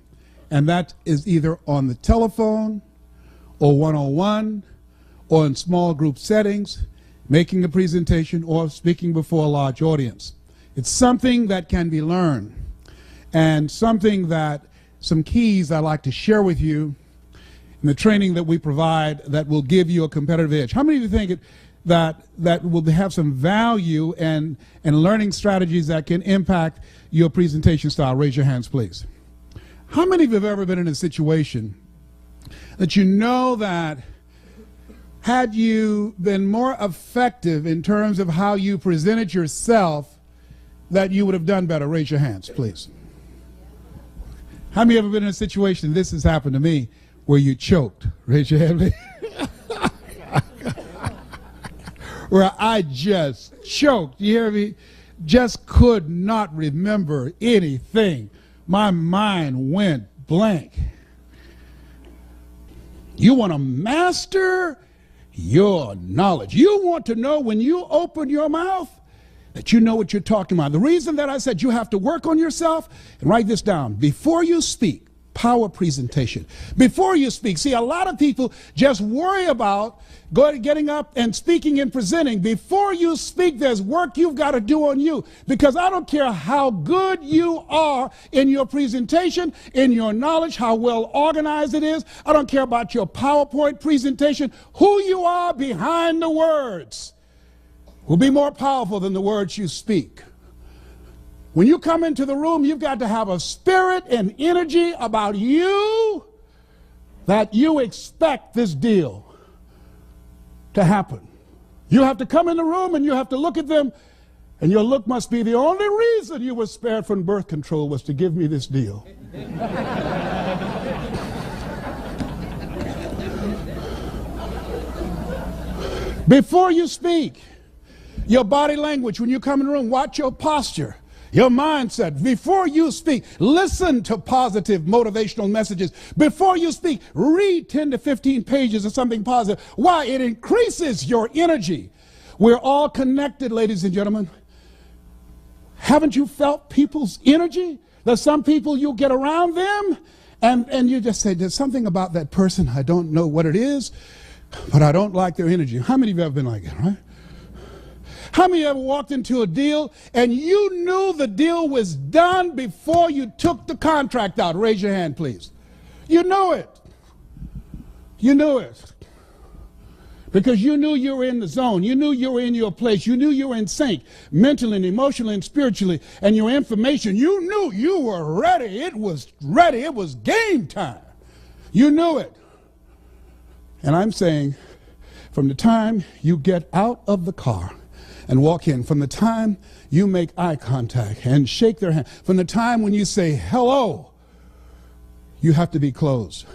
And that is either on the telephone or one-on-one or in small group settings, making a presentation or speaking before a large audience. It's something that can be learned, and something that some keys I'd like to share with you in the training that we provide that will give you a competitive edge. How many of you think that will have some value and learning strategies that can impact your presentation style? Raise your hands, please. How many of you have ever been in a situation that you know that had you been more effective in terms of how you presented yourself, that you would have done better? Raise your hands, please. How many of you have ever been in a situation, this has happened to me, where you choked? Raise your hand, please. Where I just choked, you hear me? Just could not remember anything. My mind went blank. You want to master your knowledge. You want to know when you open your mouth that you know what you're talking about. The reason that I said you have to work on yourself, and write this down, before you speak, power presentation. Before you speak, see, a lot of people just worry about getting up and speaking and presenting. Before you speak, there's work you've got to do on you, because I don't care how good you are in your presentation, in your knowledge, how well organized it is. I don't care about your PowerPoint presentation. Who you are behind the words will be more powerful than the words you speak. When you come into the room, you've got to have a spirit and energy about you that you expect this deal to happen. You have to come in the room and you have to look at them, and your look must be, the only reason you were spared from birth control was to give me this deal. Before you speak, your body language, when you come in the room, watch your posture, your mindset. Before you speak, listen to positive motivational messages. Before you speak, read 10 to 15 pages of something positive. Why? It increases your energy. We're all connected, ladies and gentlemen. Haven't you felt people's energy? There's some people, you'll get around them and you just say, there's something about that person, I don't know what it is, but I don't like their energy. How many of you have been like that, right? How many of you ever walked into a deal and you knew the deal was done before you took the contract out? Raise your hand, please. You knew it. You knew it. Because you knew you were in the zone. You knew you were in your place. You knew you were in sync, mentally and emotionally and spiritually. And your information, you knew you were ready. It was ready. It was game time. You knew it. And I'm saying, from the time you get out of the car and walk in, from the time you make eye contact and shake their hand, from the time when you say hello, you have to be closed.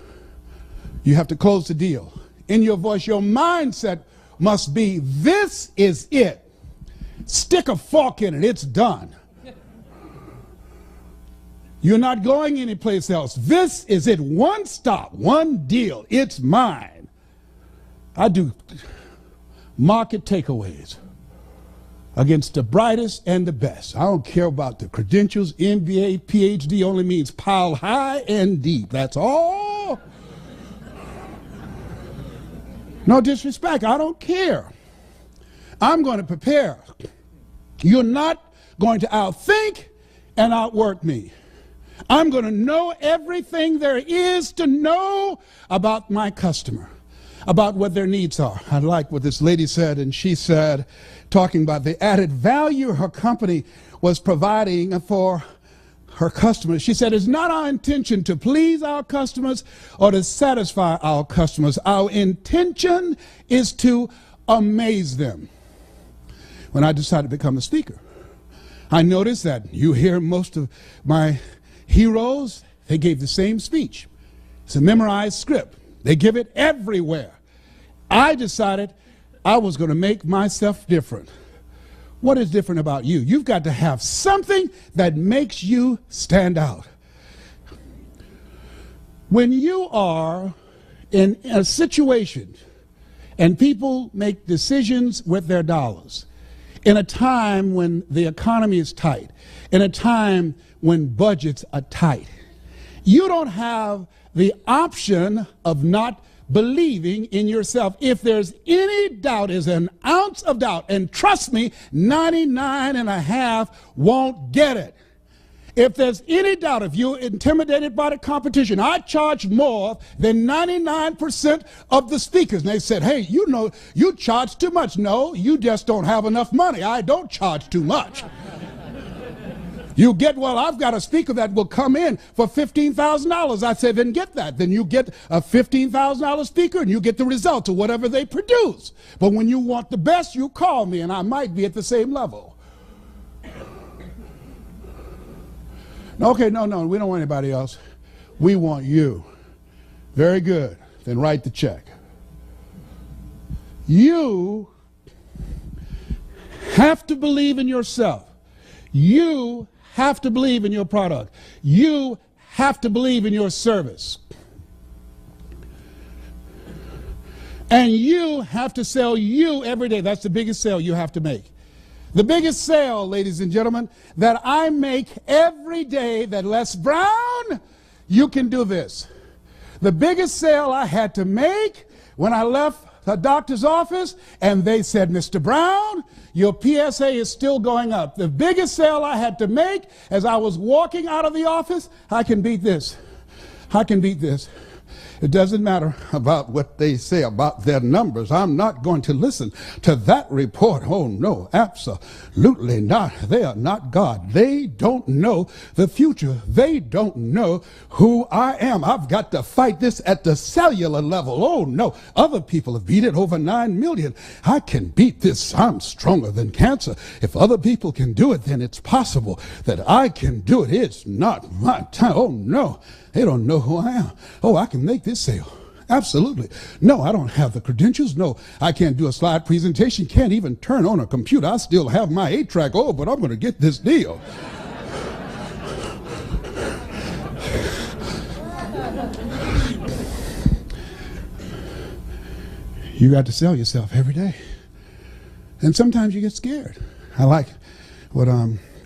You have to close the deal. In your voice, your mindset must be, this is it. Stick a fork in it. It's done. You're not going anyplace else. This is it. One stop, one deal. It's mine. I do market takeaways against the brightest and the best. I don't care about the credentials. MBA, PhD only means pile high and deep. That's all. No disrespect. I don't care. I'm going to prepare. You're not going to outthink and outwork me. I'm going to know everything there is to know about my customer. about what their needs are. I like what this lady said, and she said, talking about the added value her company was providing for her customers. She said, it's not our intention to please our customers or to satisfy our customers. Our intention is to amaze them. When I decided to become a speaker, I noticed that you hear most of my heroes, they gave the same speech. It's a memorized script. They give it everywhere. I decided I was going to make myself different. What is different about you? You've got to have something that makes you stand out. When you are in a situation and people make decisions with their dollars, in a time when the economy is tight, in a time when budgets are tight, you don't have the option of not believing in yourself. If there's any doubt, is an ounce of doubt, and trust me, 99.5 won't get it. If there's any doubt, if you're intimidated by the competition, I charge more than 99% of the speakers. And they said, hey, you know, you charge too much. No, you just don't have enough money. I don't charge too much. You get, well, I've got a speaker that will come in for $15,000. I said, then get that. Then you get a $15,000 speaker and you get the results of whatever they produce. But when you want the best, you call me and I might be at the same level. Okay, no, we don't want anybody else. We want you. Very good. Then write the check. You have to believe in yourself. You have to believe in your product. You have to believe in your service. And you have to sell you every day. That's the biggest sale you have to make. The biggest sale, ladies and gentlemen, that I make every day, that Les Brown, you can do this. The biggest sale I had to make when I left the doctor's office, and they said, Mr. Brown, your PSA is still going up. The biggest sale I had to make as I was walking out of the office, I can beat this. I can beat this. It doesn't matter about what they say about their numbers. I'm not going to listen to that report. Oh, no, absolutely not. They are not God. They don't know the future. They don't know who I am. I've got to fight this at the cellular level. Oh, no, other people have beat it, over 9 million. I can beat this. I'm stronger than cancer. If other people can do it, then it's possible that I can do it. It's not my time. Oh, no. They don't know who I am. Oh, I can make this sale. Absolutely. No, I don't have the credentials. No, I can't do a slide presentation. Can't even turn on a computer. I still have my 8-track. Oh, but I'm going to get this deal. You got to sell yourself every day. And sometimes you get scared. I like what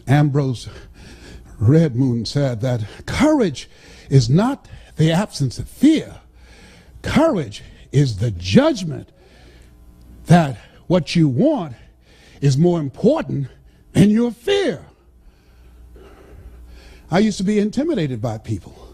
Ambrose Redmoon said, that courage is not the absence of fear. Courage is the judgment that what you want is more important than your fear. I used to be intimidated by people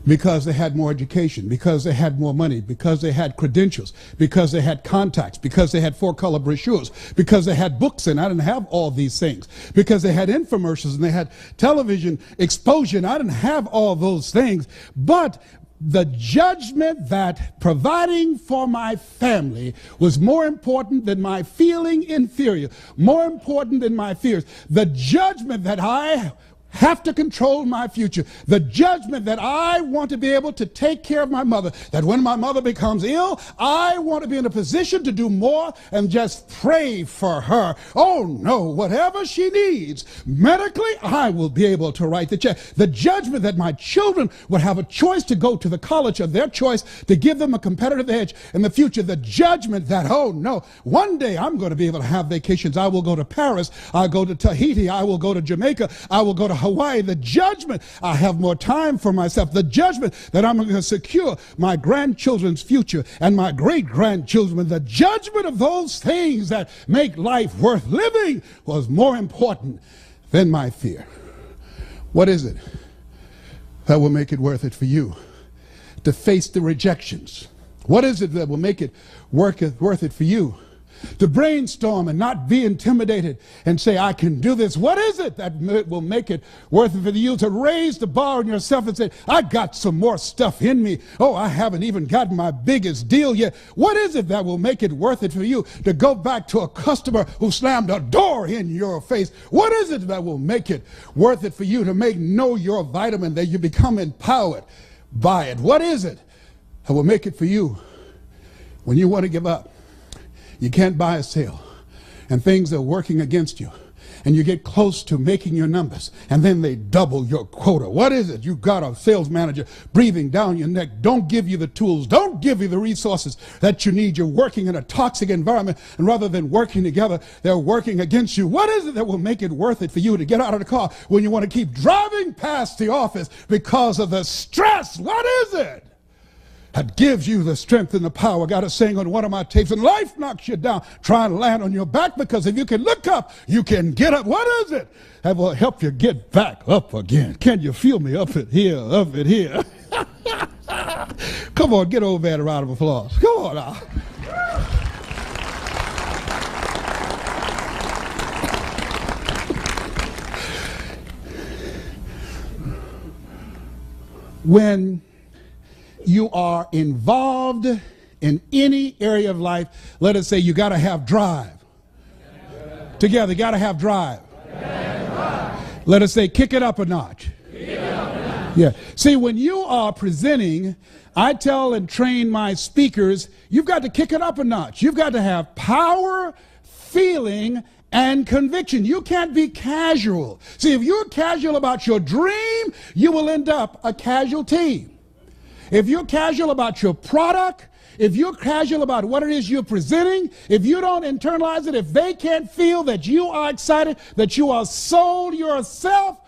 because they had more education, because they had more money, because they had credentials, because they had contacts, because they had 4-color brochures, because they had books, and I didn't have all these things, because they had infomercials and they had television exposure, and I didn't have all those things. But the judgment that providing for my family was more important than my feeling inferior, more important than my fears. The judgment that I have to control my future. The judgment that I want to be able to take care of my mother, that when my mother becomes ill, I want to be in a position to do more and just pray for her. Oh no, whatever she needs medically, I will be able to write the check. The judgment that my children would have a choice to go to the college of their choice to give them a competitive edge in the future. The judgment that, oh no, one day I'm going to be able to have vacations. I will go to Paris. I'll go to Tahiti. I will go to Jamaica. I will go to Hawaii. The judgment, I have more time for myself. The judgment that I'm going to secure my grandchildren's future and my great-grandchildren. The judgment of those things that make life worth living was more important than my fear. What is it that will make it worth it for you? To face the rejections What is it that will make it worth it for you to brainstorm and not be intimidated and say, I can do this? What is it that will make it worth it for you to raise the bar on yourself and say, I got some more stuff in me. Oh, I haven't even gotten my biggest deal yet. What is it that will make it worth it for you to go back to a customer who slammed a door in your face? What is it that will make it worth it for you to know your vitamin, that you become empowered by it? What is it that will make it for you when you want to give up? You can't buy a sale, and things are working against you, and you get close to making your numbers, and then they double your quota. What is it? You got a sales manager breathing down your neck. Don't give you the tools. Don't give you the resources that you need. You're working in a toxic environment, and rather than working together, they're working against you. What is it that will make it worth it for you to get out of the car when you want to keep driving past the office because of the stress? What is it that gives you the strength and the power? I got a saying on one of my tapes, and life knocks you down, try and land on your back, because if you can look up, you can get up. What is it that will help you get back up again? Can you feel me up it here, up it here? Come on, get over that, a round of applause. Come on now. When you are involved in any area of life, let us say you got to have drive. Together, got to have drive. Let us say kick it up a notch. Yeah. See, when you are presenting, I tell and train my speakers, you've got to kick it up a notch. You've got to have power, feeling, and conviction. You can't be casual. See, if you're casual about your dream, you will end up a casualty. If you're casual about your product, if you're casual about what it is you're presenting, if you don't internalize it, if they can't feel that you are excited, that you are sold yourself,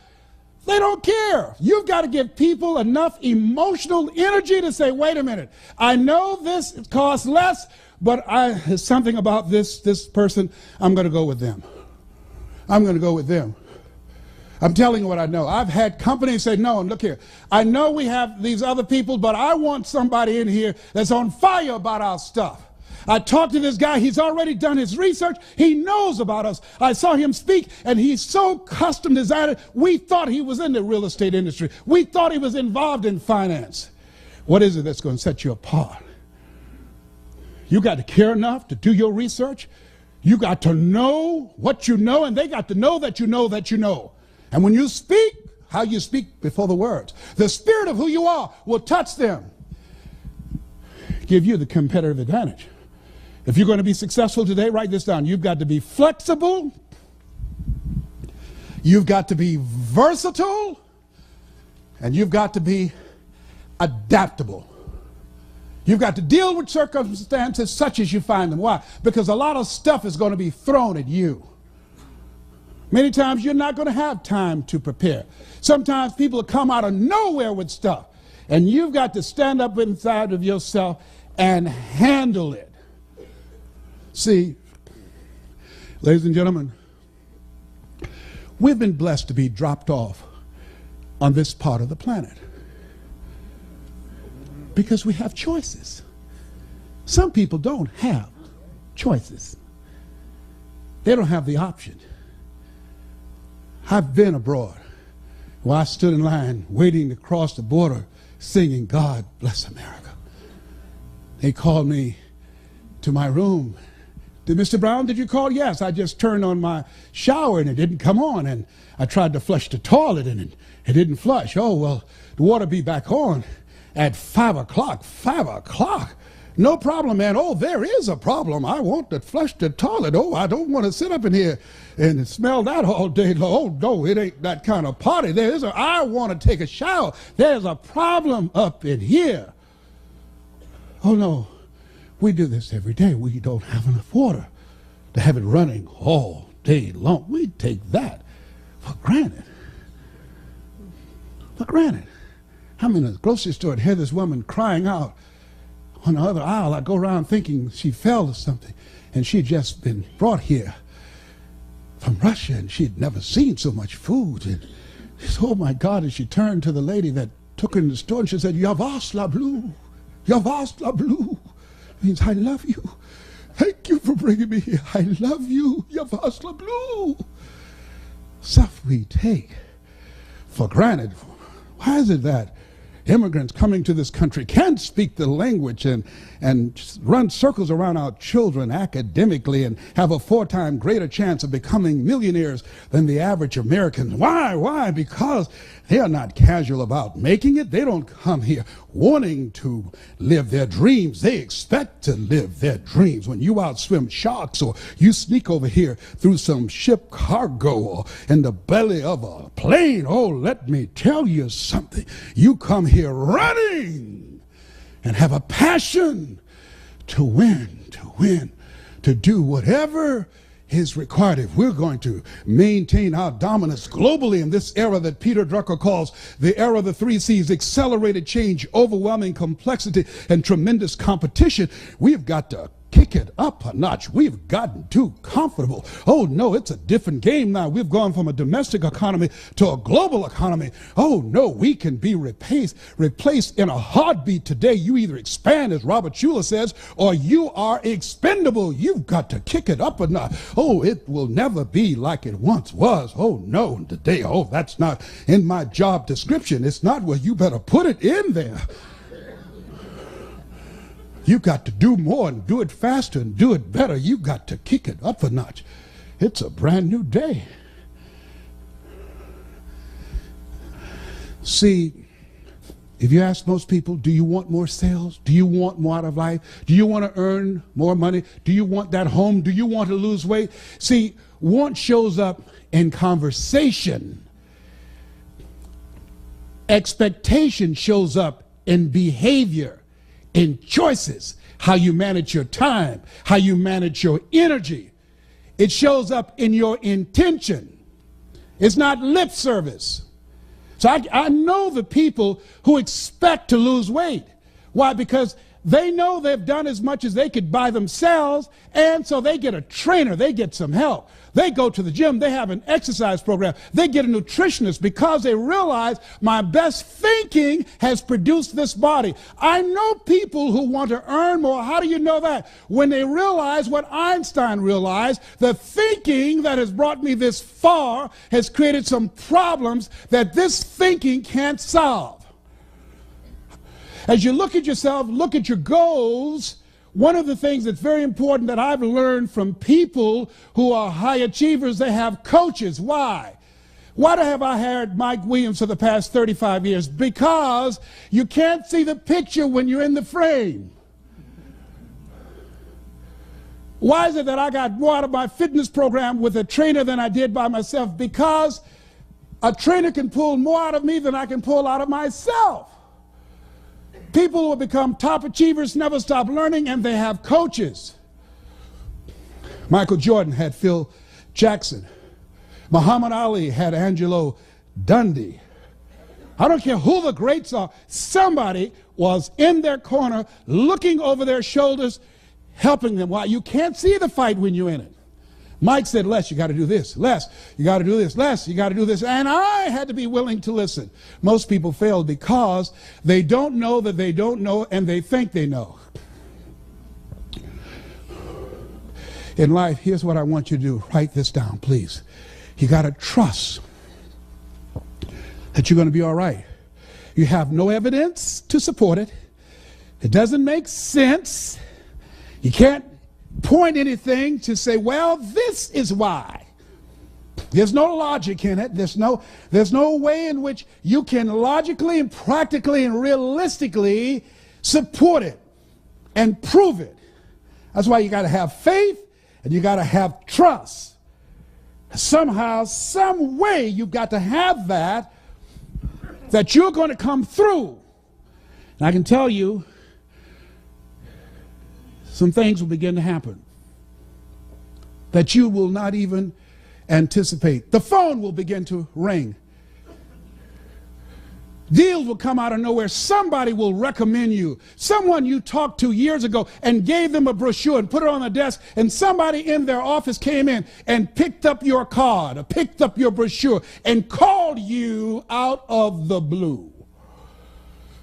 they don't care. You've got to give people enough emotional energy to say, wait a minute, I know this costs less, but there's something about this person, I'm going to go with them. I'm going to go with them. I'm telling you what I know. I've had companies say, no, look here, I know we have these other people, but I want somebody in here that's on fire about our stuff. I talked to this guy, he's already done his research, he knows about us. I saw him speak, and he's so custom designed, we thought he was in the real estate industry. We thought he was involved in finance. What is it that's going to set you apart? You got to care enough to do your research. You got to know what you know, and they got to know that you know that you know. And when you speak, how you speak before the words, the spirit of who you are will touch them, give you the competitive advantage. If you're going to be successful today, write this down. You've got to be flexible. You've got to be versatile. And you've got to be adaptable. You've got to deal with circumstances such as you find them. Why? Because a lot of stuff is going to be thrown at you. Many times you're not going to have time to prepare. Sometimes people come out of nowhere with stuff, and you've got to stand up inside of yourself and handle it. See, ladies and gentlemen, we've been blessed to be dropped off on this part of the planet because we have choices. Some people don't have choices. They don't have the option. I've been abroad where I stood in line waiting to cross the border singing, God Bless America. They called me to my room. Mr. Brown, did you call? Yes, I just turned on my shower and it didn't come on, and I tried to flush the toilet and it didn't flush. Oh, well, the water be back on at 5 o'clock. 5 o'clock? No problem, man. Oh, there is a problem. I want to flush the toilet. Oh, I don't want to sit up in here and smell that all day long. Oh, no, it ain't that kind of party. I want to take a shower. There's a problem up in here. Oh, no, we do this every day. We don't have enough water to have it running all day long. We take that for granted. For granted. I'm in a grocery store and hear this woman crying out on the other aisle. I go around thinking she fell or something, and she'd just been brought here from Russia, and she'd never seen so much food. And she said, oh my God, and she turned to the lady that took her in the store, and she said, "Ya vas la blue, ya vas la blue." It means I love you. Thank you for bringing me here. I love you. Yavasla Blue. Stuff we take for granted. Why is it that immigrants coming to this country can't speak the language and just run circles around our children academically and have a 4-time greater chance of becoming millionaires than the average American? Why? Why? Because they are not casual about making it. They don't come here wanting to live their dreams. They expect to live their dreams. When you outswim sharks or you sneak over here through some ship cargo or in the belly of a plane, oh, let me tell you something. You come here running and have a passion to win, to do whatever is required. If we're going to maintain our dominance globally in this era that Peter Drucker calls the era of the 3 C's, accelerated change, overwhelming complexity, and tremendous competition, we've got to kick it up a notch. We've gotten too comfortable. Oh no, it's a different game now. We've gone from a domestic economy to a global economy. Oh no, we can be replaced in a heartbeat today. You either expand, as Robert Schuller says, or you are expendable. You've got to kick it up a notch. Oh, it will never be like it once was. Oh no, today, oh, that's not in my job description. It's not where you better put it in there. You got to do more and do it faster and do it better. You got to kick it up a notch. It's a brand new day. See, if you ask most people, do you want more sales? Do you want more out of life? Do you want to earn more money? Do you want that home? Do you want to lose weight? See, want shows up in conversation. Expectation shows up in behavior, in choices, how you manage your time, how you manage your energy. It shows up in your intention. It's not lip service. So I know the people who expect to lose weight. Why? Because they know they've done as much as they could by themselves, and so they get a trainer, they get some help. They go to the gym, they have an exercise program, they get a nutritionist because they realize my best thinking has produced this body. I know people who want to earn more. How do you know that? When they realize what Einstein realized, the thinking that has brought me this far has created some problems that this thinking can't solve. As you look at yourself, look at your goals, one of the things that's very important that I've learned from people who are high achievers, they have coaches. Why? Why have I hired Mike Williams for the past 35 years? Because you can't see the picture when you're in the frame. Why is it that I got more out of my fitness program with a trainer than I did by myself? Because a trainer can pull more out of me than I can pull out of myself. People who have become top achievers never stop learning, and they have coaches. Michael Jordan had Phil Jackson. Muhammad Ali had Angelo Dundee. I don't care who the greats are. Somebody was in their corner, looking over their shoulders, helping them. Why? You can't see the fight when you're in it. Mike said, Les, you got to do this. Les, you got to do this. Les, you got to do this. And I had to be willing to listen. Most people fail because they don't know that they don't know, and they think they know. In life, here's what I want you to do. Write this down, please. You got to trust that you're going to be all right. You have no evidence to support it. It doesn't make sense. You can't point anything to say, well, this is why. There's no logic in it. There's no way in which you can logically and practically and realistically support it and prove it. That's why you got to have faith and you got to have trust. Somehow, some way, you've got to have that you're going to come through. And I can tell you, some things will begin to happen that you will not even anticipate. The phone will begin to ring. Deals will come out of nowhere. Somebody will recommend you. Someone you talked to years ago and gave them a brochure and put it on the desk, and somebody in their office came in and picked up your card or picked up your brochure and called you out of the blue.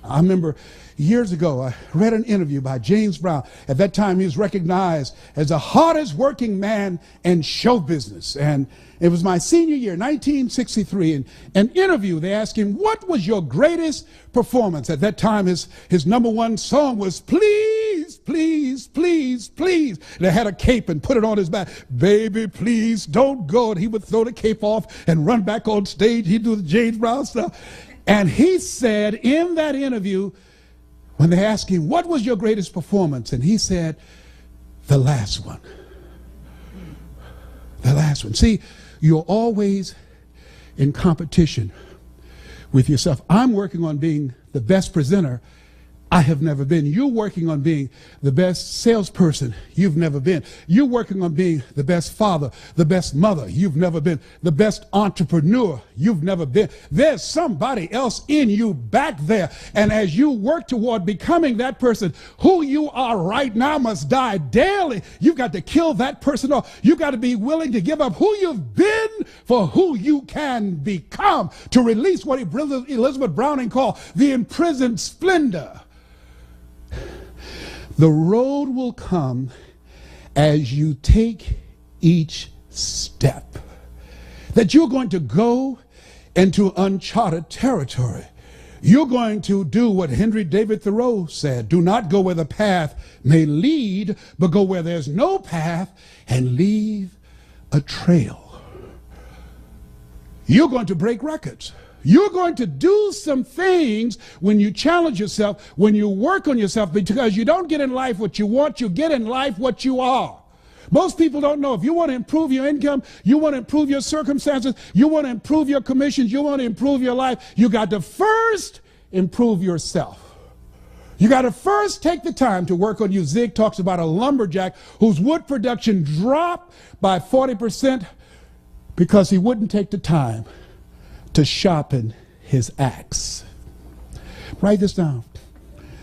I remember years ago, I read an interview by James Brown. At that time, he was recognized as the hardest working man in show business. And it was my senior year, 1963. In an interview, they asked him, what was your greatest performance? At that time, his number one song was Please, Please, Please, Please. They had a cape and put it on his back. Baby, please don't go. And he would throw the cape off and run back on stage. He'd do the James Brown stuff. And he said in that interview, when they asked him, what was your greatest performance? And he said, the last one. The last one. See, you're always in competition with yourself. I'm working on being the best presenter I have never been. You're working on being the best salesperson you've never been. You're working on being the best father, the best mother you've never been, the best entrepreneur you've never been. There's somebody else in you back there. And as you work toward becoming that person, who you are right now must die daily. You've got to kill that person off. You've got to be willing to give up who you've been for who you can become, to release what Elizabeth Browning called the imprisoned splendor. The road will come as you take each step. That you're going to go into uncharted territory. You're going to do what Henry David Thoreau said. Do not go where the path may lead, but go where there's no path and leave a trail. You're going to break records. You're going to do some things when you challenge yourself, when you work on yourself, because you don't get in life what you want, you get in life what you are. Most people don't know. If you want to improve your income, you want to improve your circumstances, you want to improve your commissions, you want to improve your life, you got to first improve yourself. You got to first take the time to work on you. Zig talks about a lumberjack whose wood production dropped by 40% because he wouldn't take the time to sharpen his axe. Write this down.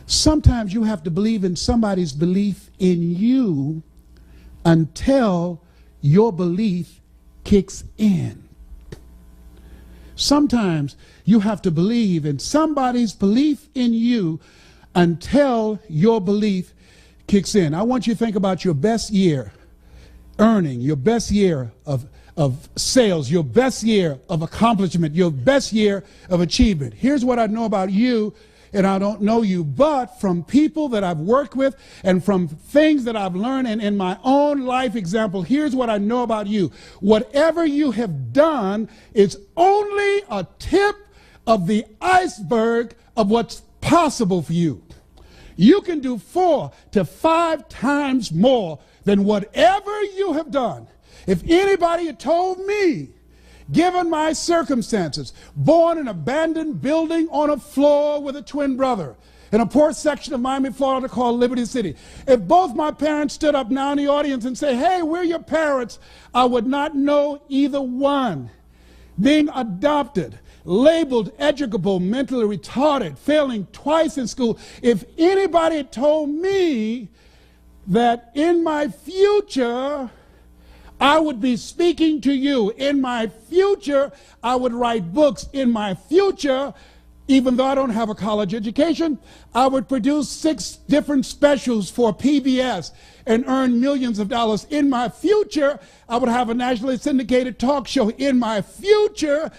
Sometimes you have to believe in somebody's belief in you until your belief kicks in. Sometimes you have to believe in somebody's belief in you until your belief kicks in. I want you to think about your best year earning, your best year of sales, your best year of accomplishment, your best year of achievement. Here's what I know about you, and I don't know you, but from people that I've worked with and from things that I've learned and in my own life example, here's what I know about you. Whatever you have done is only a tip of the iceberg of what's possible for you. You can do 4 to 5 times more than whatever you have done. If anybody had told me, given my circumstances, born in an abandoned building on a floor with a twin brother in a poor section of Miami, Florida called Liberty City, if both my parents stood up now in the audience and say, hey, we're your parents, I would not know either one. Being adopted, labeled educable, mentally retarded, failing twice in school, if anybody had told me that in my future I would be speaking to you, in my future I would write books, in my future, even though I don't have a college education, I would produce 6 different specials for PBS and earn millions of dollars. In my future, I would have a nationally syndicated talk show. In my future,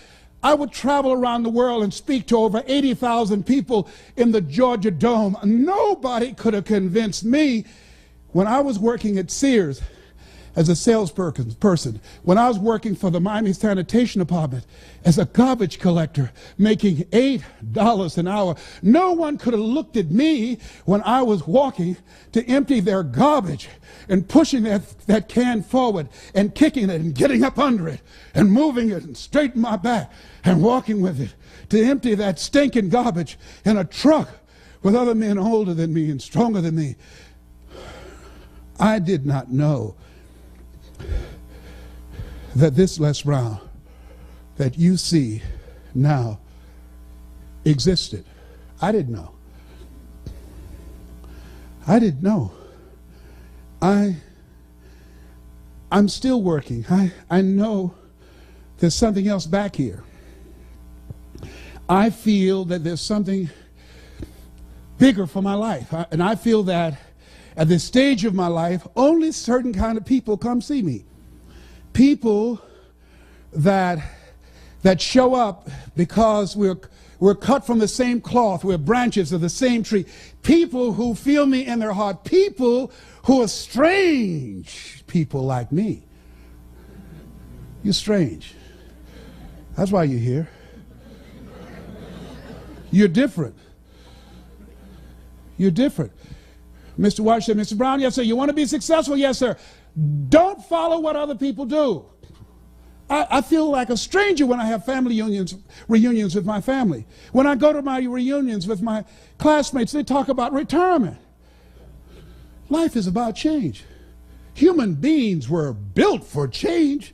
I would travel around the world and speak to over 80,000 people in the Georgia Dome. Nobody could have convinced me when I was working at Sears as a salesperson, when I was working for the Miami Sanitation Department as a garbage collector, making $8 an hour. No one could have looked at me when I was walking to empty their garbage and pushing that can forward and kicking it and getting up under it and moving it and straightening my back and walking with it to empty that stinking garbage in a truck with other men older than me and stronger than me. I did not know that this Les Brown that you see now existed. I didn't know. I didn't know. I'm still working. I know there's something else back here. I feel that there's something bigger for my life. And I feel that at this stage of my life, only certain kind of people come see me. People that show up because we're cut from the same cloth, we're branches of the same tree. People who feel me in their heart, people who are strange people like me. You're strange. That's why you're here. You're different. You're different. Mr. Walsh said, Mr. Brown, yes, sir. You want to be successful? Yes, sir. Don't follow what other people do. I feel like a stranger when I have family reunions with my family. When I go to my reunions with my classmates, they talk about retirement. Life is about change. Human beings were built for change.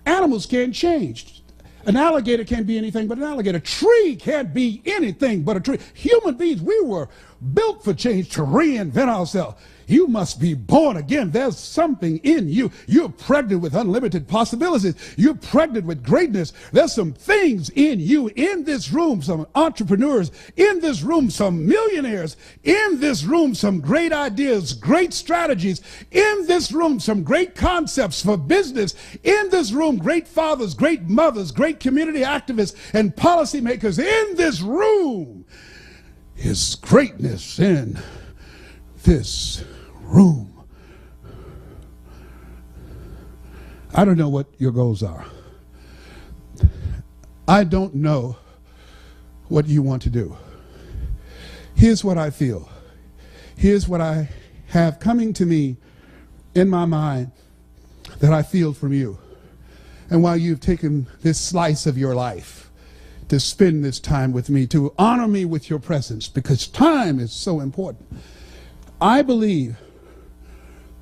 Animals can't change. An alligator can't be anything but an alligator. A tree can't be anything but a tree. Human beings, we were built for change, to reinvent ourselves. You must be born again. There's something in you. You're pregnant with unlimited possibilities. You're pregnant with greatness. There's some things in you. In this room, some entrepreneurs. In this room, some millionaires. In this room, some great ideas, great strategies. In this room, some great concepts for business. In this room, great fathers, great mothers, great community activists and policymakers. In this room is greatness in this room. I don't know what your goals are. I don't know what you want to do. Here's what I feel. Here's what I have coming to me in my mind that I feel from you. And while you've taken this slice of your life to spend this time with me, to honor me with your presence, because time is so important, I believe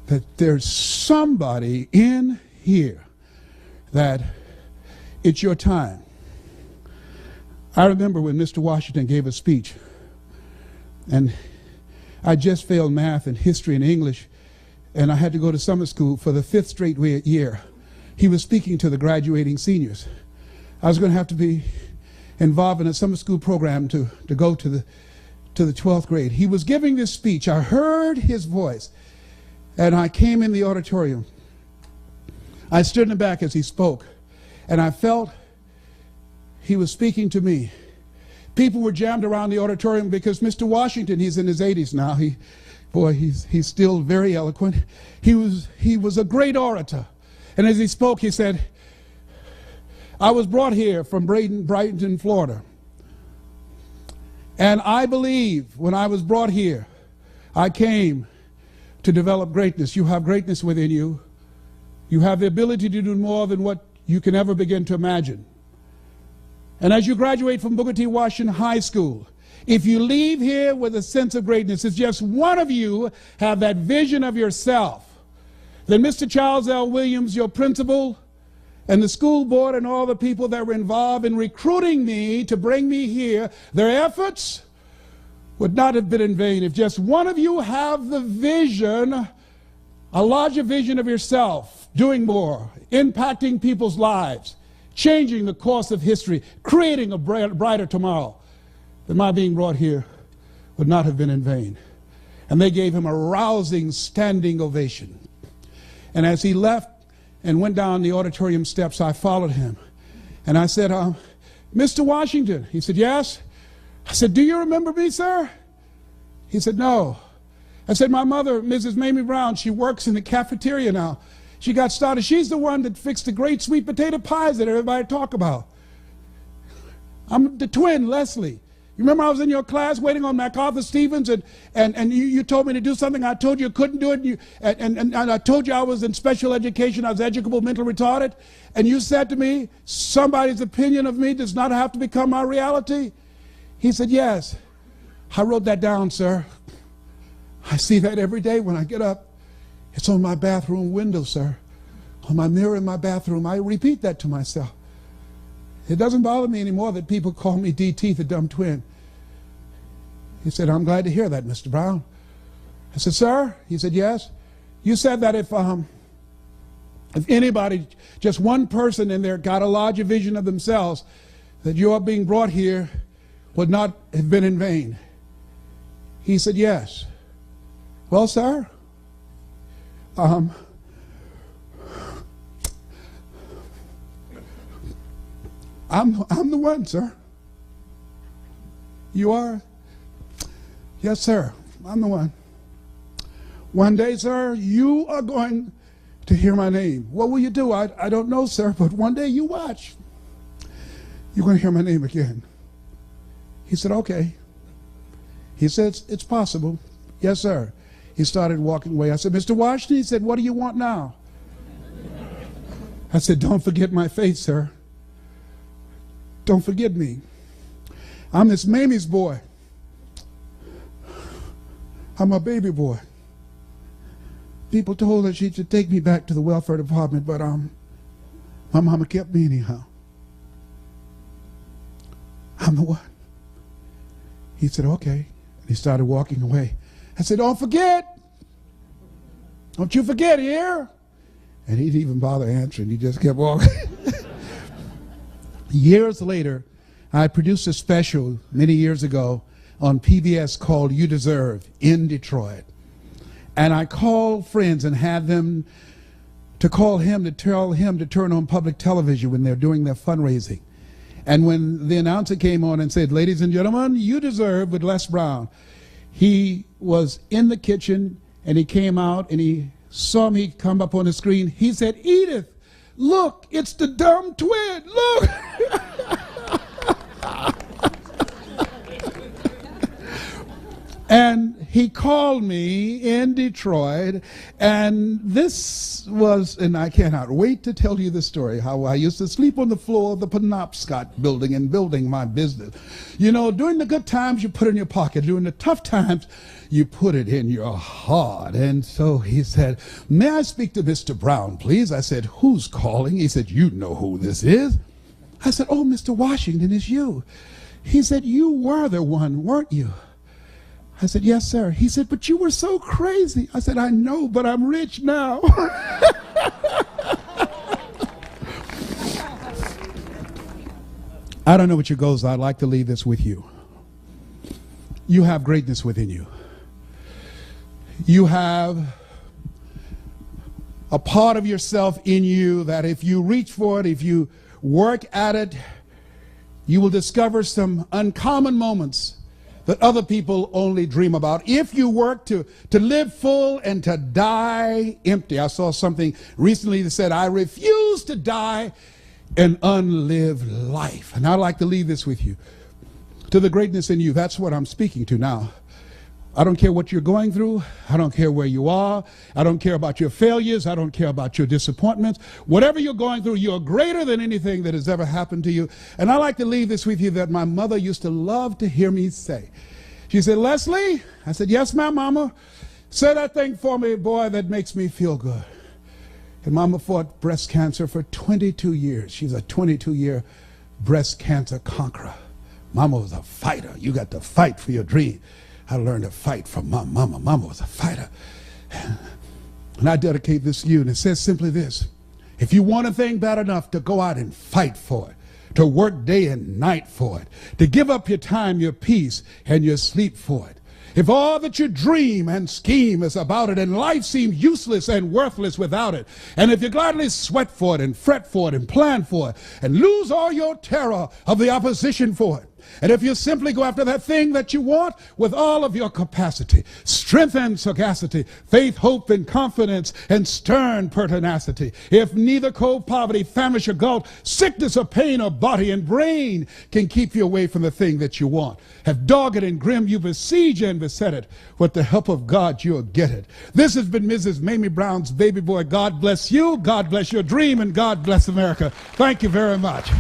that there's somebody in here that it's your time. I remember when Mr. Washington gave a speech, and I just failed math and history and English, and I had to go to summer school for the 5th straight year. He was speaking to the graduating seniors. I was going to have to be involved in a summer school program to go to the 12th grade. He was giving this speech. I heard his voice, and I came in the auditorium. I stood in the back as he spoke, and I felt he was speaking to me. People were jammed around the auditorium because Mr. Washington, he's in his 80s now. He's still very eloquent. He was a great orator. And as he spoke, he said, I was brought here from Brighton, Florida. And I believe when I was brought here, I came to develop greatness. You have greatness within you. You have the ability to do more than what you can ever begin to imagine. And as you graduate from Booker T. Washington High School, if you leave here with a sense of greatness, it's just one of you have that vision of yourself, then Mr. Charles L. Williams, your principal, and the school board and all the people that were involved in recruiting me to bring me here, their efforts would not have been in vain. If just one of you have the vision, a larger vision of yourself, doing more, impacting people's lives, changing the course of history, creating a brighter tomorrow, then my being brought here would not have been in vain. And they gave him a rousing standing ovation. And as he left and went down the auditorium steps, I followed him. And I said, Mr. Washington. He said, yes. I said, do you remember me, sir? He said, no. I said, my mother, Mrs. Mamie Brown, she works in the cafeteria now. She got started. She's the one that fixed the great sweet potato pies that everybody talk about. I'm the twin, Leslie. You remember I was in your class waiting on MacArthur Stevens, and you told me to do something. I told you I couldn't do it, and I told you I was in special education. I was educable, mentally retarded. And you said to me, somebody's opinion of me does not have to become my reality. He said, yes. I wrote that down, sir. I see that every day when I get up. It's on my bathroom window, sir. On my mirror in my bathroom. I repeat that to myself. It doesn't bother me anymore that people call me DT, the dumb twin. He said, I'm glad to hear that, Mr. Brown. I said, sir? He said, yes. You said that if anybody, just one person in there got a larger vision of themselves, that your being brought here would not have been in vain. He said, yes. Well, sir, I'm the one, sir. You are? Yes, sir, I'm the one. One day, sir, you are going to hear my name. What will you do? I don't know, sir, but one day you watch. You're going to hear my name again. He said, okay. He said, it's possible. Yes, sir. He started walking away. I said, Mr. Washington, he said, what do you want now? I said, don't forget my faith, sir. Don't forget me. I'm Miss Mamie's boy. I'm a baby boy. People told her she should take me back to the welfare department, but my mama kept me anyhow. I'm the one. He said, okay. And he started walking away. I said, don't forget. Don't you forget here. And he didn't even bother answering. He just kept walking. Years later, I produced a special many years ago on PBS called You Deserve in Detroit. And I called friends and had them to call him to tell him to turn on public television when they're doing their fundraising. And when the announcer came on and said, ladies and gentlemen, You Deserve with Les Brown, he was in the kitchen and he came out and he saw me come up on the screen. He said, Edith, look, it's the dumb twin, look. And he called me in Detroit, and this was, and I cannot wait to tell you the story, how I used to sleep on the floor of the Penobscot building and building my business. You know, during the good times, you put it in your pocket. During the tough times, you put it in your heart. And so he said, may I speak to Mr. Brown, please? I said, who's calling? He said, you know who this is. I said, oh, Mr. Washington, it's you. He said, you were the one, weren't you? I said, yes, sir. He said, but you were so crazy. I said, I know, but I'm rich now. I don't know what your goals are. I'd like to leave this with you. You have greatness within you. You have a part of yourself in you that if you reach for it, if you work at it, you will discover some uncommon moments that other people only dream about. If you work to live full and to die empty. I saw something recently that said, I refuse to die an unlived life. And I'd like to leave this with you. To the greatness in you, that's what I'm speaking to now. I don't care what you're going through. I don't care where you are. I don't care about your failures. I don't care about your disappointments. Whatever you're going through, you're greater than anything that has ever happened to you. And I like to leave this with you that my mother used to love to hear me say. She said, Leslie, I said, yes, ma'am, mama. Say that thing for me, boy, that makes me feel good. And mama fought breast cancer for 22 years. She's a 22-year breast cancer conqueror. Mama was a fighter. You got to fight for your dream. I learned to fight from my mama. Mama was a fighter. And I dedicate this to you. And it says simply this. If you want a thing bad enough to go out and fight for it, to work day and night for it, to give up your time, your peace, and your sleep for it. If all that you dream and scheme is about it, and life seems useless and worthless without it, and if you gladly sweat for it and fret for it and plan for it, and lose all your terror of the opposition for it, and if you simply go after that thing that you want with all of your capacity, strength and sagacity, faith, hope, and confidence, and stern pertinacity, if neither cold poverty, famish, or gulf, sickness or pain or body and brain can keep you away from the thing that you want, have dogged and grim you besiege and beset it, with the help of God you'll get it. This has been Mrs. Mamie Brown's baby boy. God bless you, God bless your dream, and God bless America. Thank you very much.